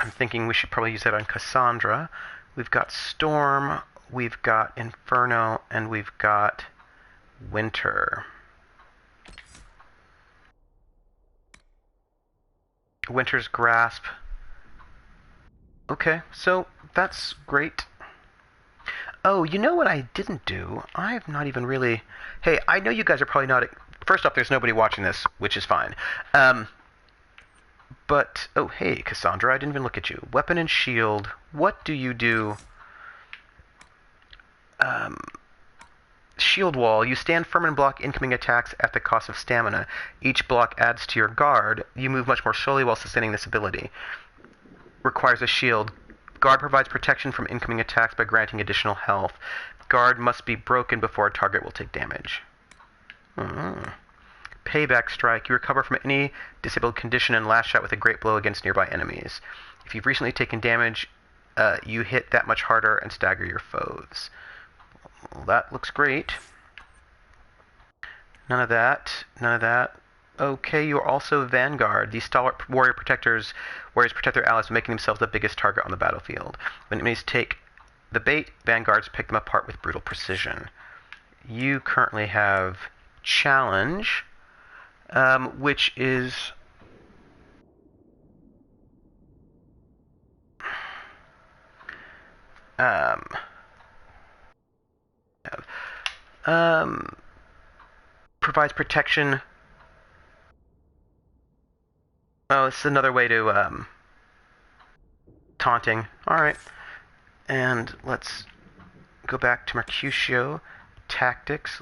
thinking we should probably use that on Cassandra. We've got Storm, we've got Inferno, and we've got Winter. Winter's Grasp. Okay, so that's great. Oh, you know what I didn't do? I've not even really... Hey, I know you guys are probably not... First off, there's nobody watching this, which is fine. But, oh, hey, Cassandra, I didn't even look at you. Weapon and shield. What do you do? Shield wall. You stand firm and block incoming attacks at the cost of stamina. Each block adds to your guard. You move much more slowly while sustaining this ability. Requires a shield. Guard provides protection from incoming attacks by granting additional health. Guard must be broken before a target will take damage. Payback strike. You recover from any disabled condition and last shot with a great blow against nearby enemies. If you've recently taken damage, you hit that much harder and stagger your foes. Well, that looks great. None of that. None of that. Okay, you're also Vanguard. These stalwart warriors protect their allies by making themselves the biggest target on the battlefield. When enemies take the bait, Vanguards pick them apart with brutal precision. You currently have Challenge, which is... provides protection. Oh, it's another way to, taunting. Alright. And let's go back to Mercutio. Tactics.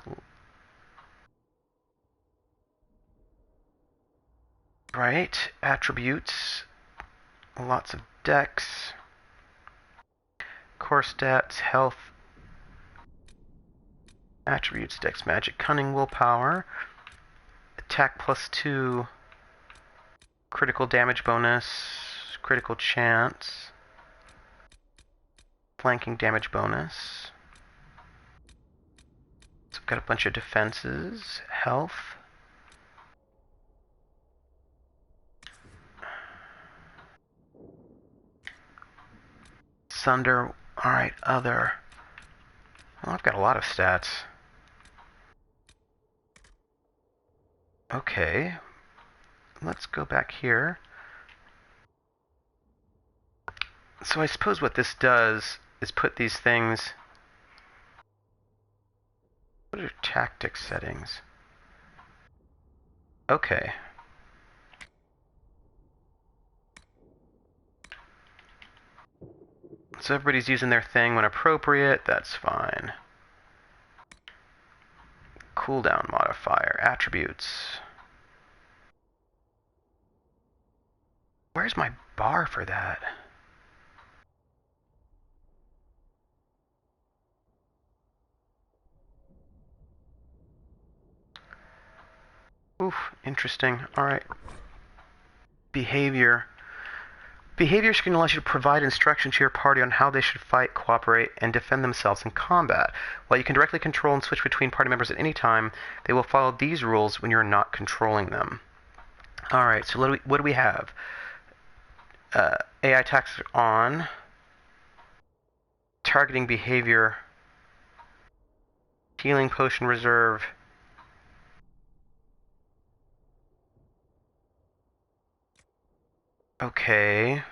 Right. Attributes. Lots of dex. Core stats. Health. Attributes. Dex, magic, cunning, willpower. Attack +2. Critical damage bonus, critical chance, flanking damage bonus. So I've got a bunch of defenses, health. Sunder, alright, other. Well, I've got a lot of stats. Okay. Let's go back here. So I suppose what this does is put these things... What are tactics settings? Okay. So everybody's using their thing when appropriate. That's fine. Cooldown modifier. Attributes. Where's my bar for that? Oof, interesting. Alright. Behavior. Behavior screen allows you to provide instruction to your party on how they should fight, cooperate, and defend themselves in combat. While you can directly control and switch between party members at any time, they will follow these rules when you're not controlling them. Alright, so what do we have? AI attacks on. Targeting behavior. Healing potion reserve. Okay.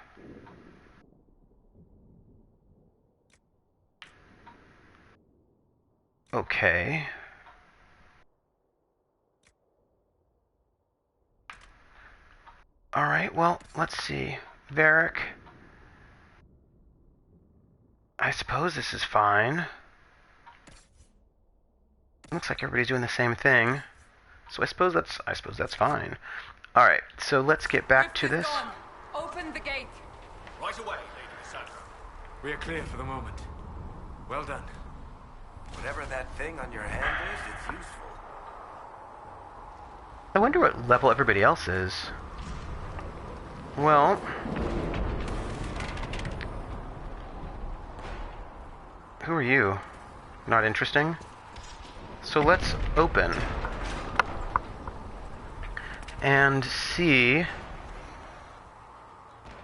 Okay. Alright, well, let's see. Varric. I suppose this is fine. Looks like everybody's doing the same thing. So I suppose that's fine. Alright, so let's get back to this. Open the gate. Right away, Lady Cassandra. We are clear for the moment. Well done. Whatever that thing on your hand is, it's useful. I wonder what level everybody else is. Well, who are you? Not interesting. So let's open and see.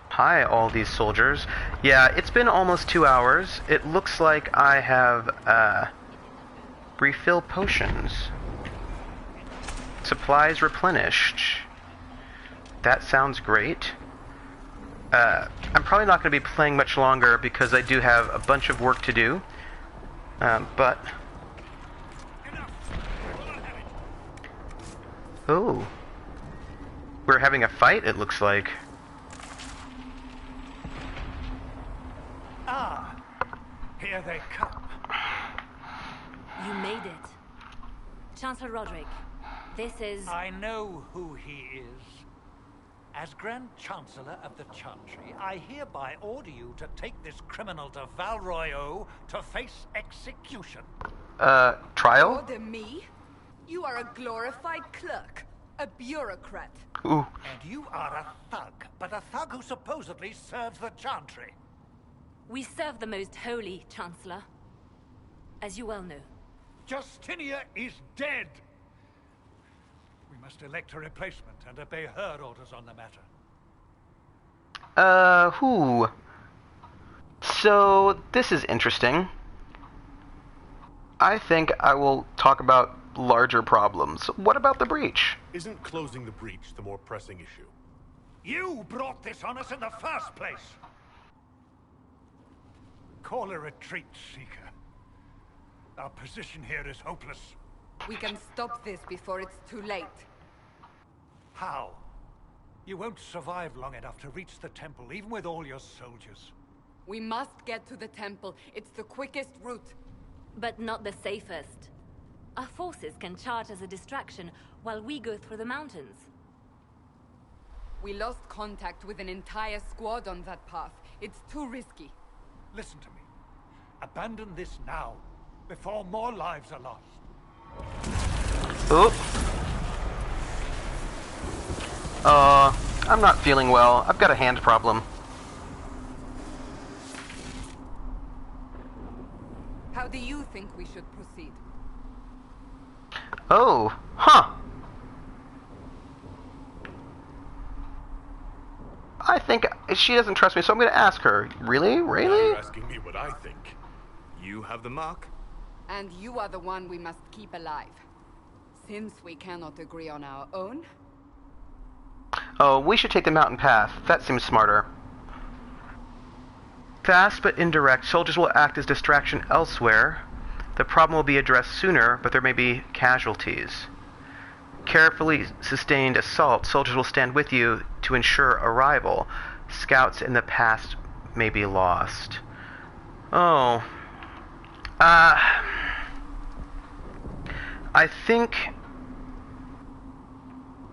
Hi, all these soldiers. Yeah, it's been almost 2 hours. It looks like I have refill potions. Supplies replenished. That sounds great. I'm probably not going to be playing much longer because I do have a bunch of work to do. But... Oh. We're having a fight, it looks like. Ah, here they come. You made it. Chancellor Roderick, this is... I know who he is. As Grand Chancellor of the Chantry, I hereby order you to take this criminal to Val Royeaux to face execution. Trial? Order me? You are a glorified clerk, a bureaucrat. Ooh. And you are a thug, but a thug who supposedly serves the Chantry. We serve the most holy, Chancellor. As you well know. Justinia is dead! We must elect a replacement and obey her orders on the matter. Who? So, this is interesting. I think I will talk about larger problems. What about the breach? Isn't closing the breach the more pressing issue? You brought this on us in the first place! Call a retreat, Seeker. Our position here is hopeless. We can stop this before it's too late. How? You won't survive long enough to reach the temple, even with all your soldiers. We must get to the temple. It's the quickest route. But not the safest. Our forces can charge as a distraction while we go through the mountains. We lost contact with an entire squad on that path. It's too risky. Listen to me. Abandon this now, before more lives are lost. Oop. I'm not feeling well. I've got a hand problem. How do you think we should proceed? Oh, huh. I think she doesn't trust me, so I'm going to ask her. Really? Now Really? you're asking me what I think. You have the mark? And you are the one we must keep alive. Since we cannot agree on our own, Oh, we should take the mountain path. That seems smarter. Fast but indirect, soldiers will act as distraction elsewhere. The problem will be addressed sooner, but there may be casualties. Carefully sustained assault, soldiers will stand with you to ensure arrival. Scouts in the past may be lost. Oh. I think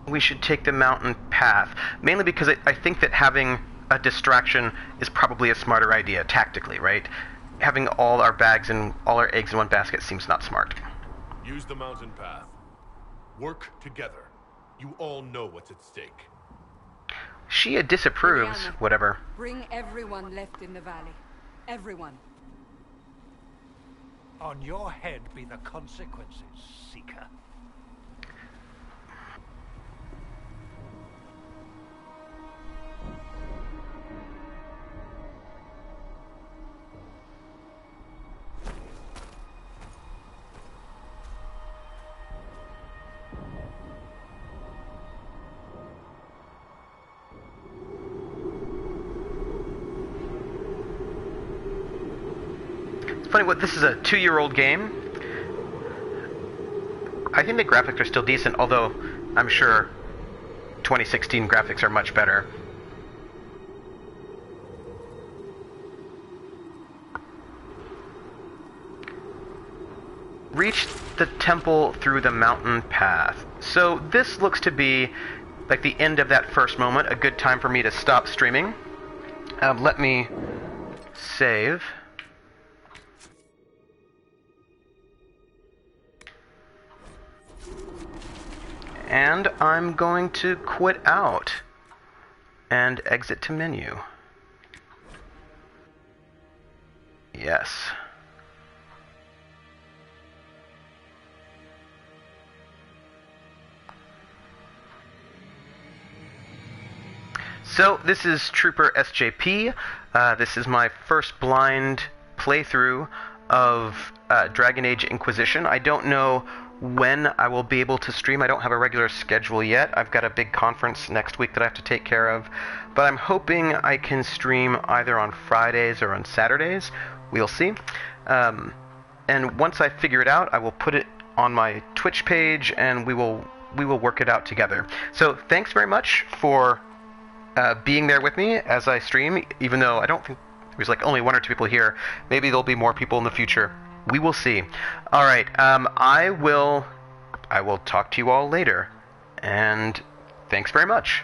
we should take the mountain path, mainly because I think that having a distraction is probably a smarter idea, tactically, right? Having all our bags and all our eggs in one basket seems not smart. Use the mountain path. Work together. You all know what's at stake. She disapproves, Liliana, whatever. Bring everyone left in the valley. Everyone. On your head be the consequences, Seeker. It's funny, this is a 2-year-old game. I think the graphics are still decent, although I'm sure 2016 graphics are much better. Reach the temple through the mountain path. So this looks to be like the end of that first moment, a good time for me to stop streaming. Let me save. And I'm going to quit out and exit to menu. Yes. So this is Trooper SJP. This is my first blind playthrough of Dragon Age Inquisition. I don't know when I will be able to stream. I don't have a regular schedule yet. I've got a big conference next week that I have to take care of. But I'm hoping I can stream either on Fridays or on Saturdays. We'll see. And once I figure it out, I will put it on my Twitch page, and we will work it out together. So thanks very much for being there with me as I stream, even though I don't think there's like only 1 or 2 people here. Maybe there'll be more people in the future. We will see. All right, I will talk to you all later, and thanks very much.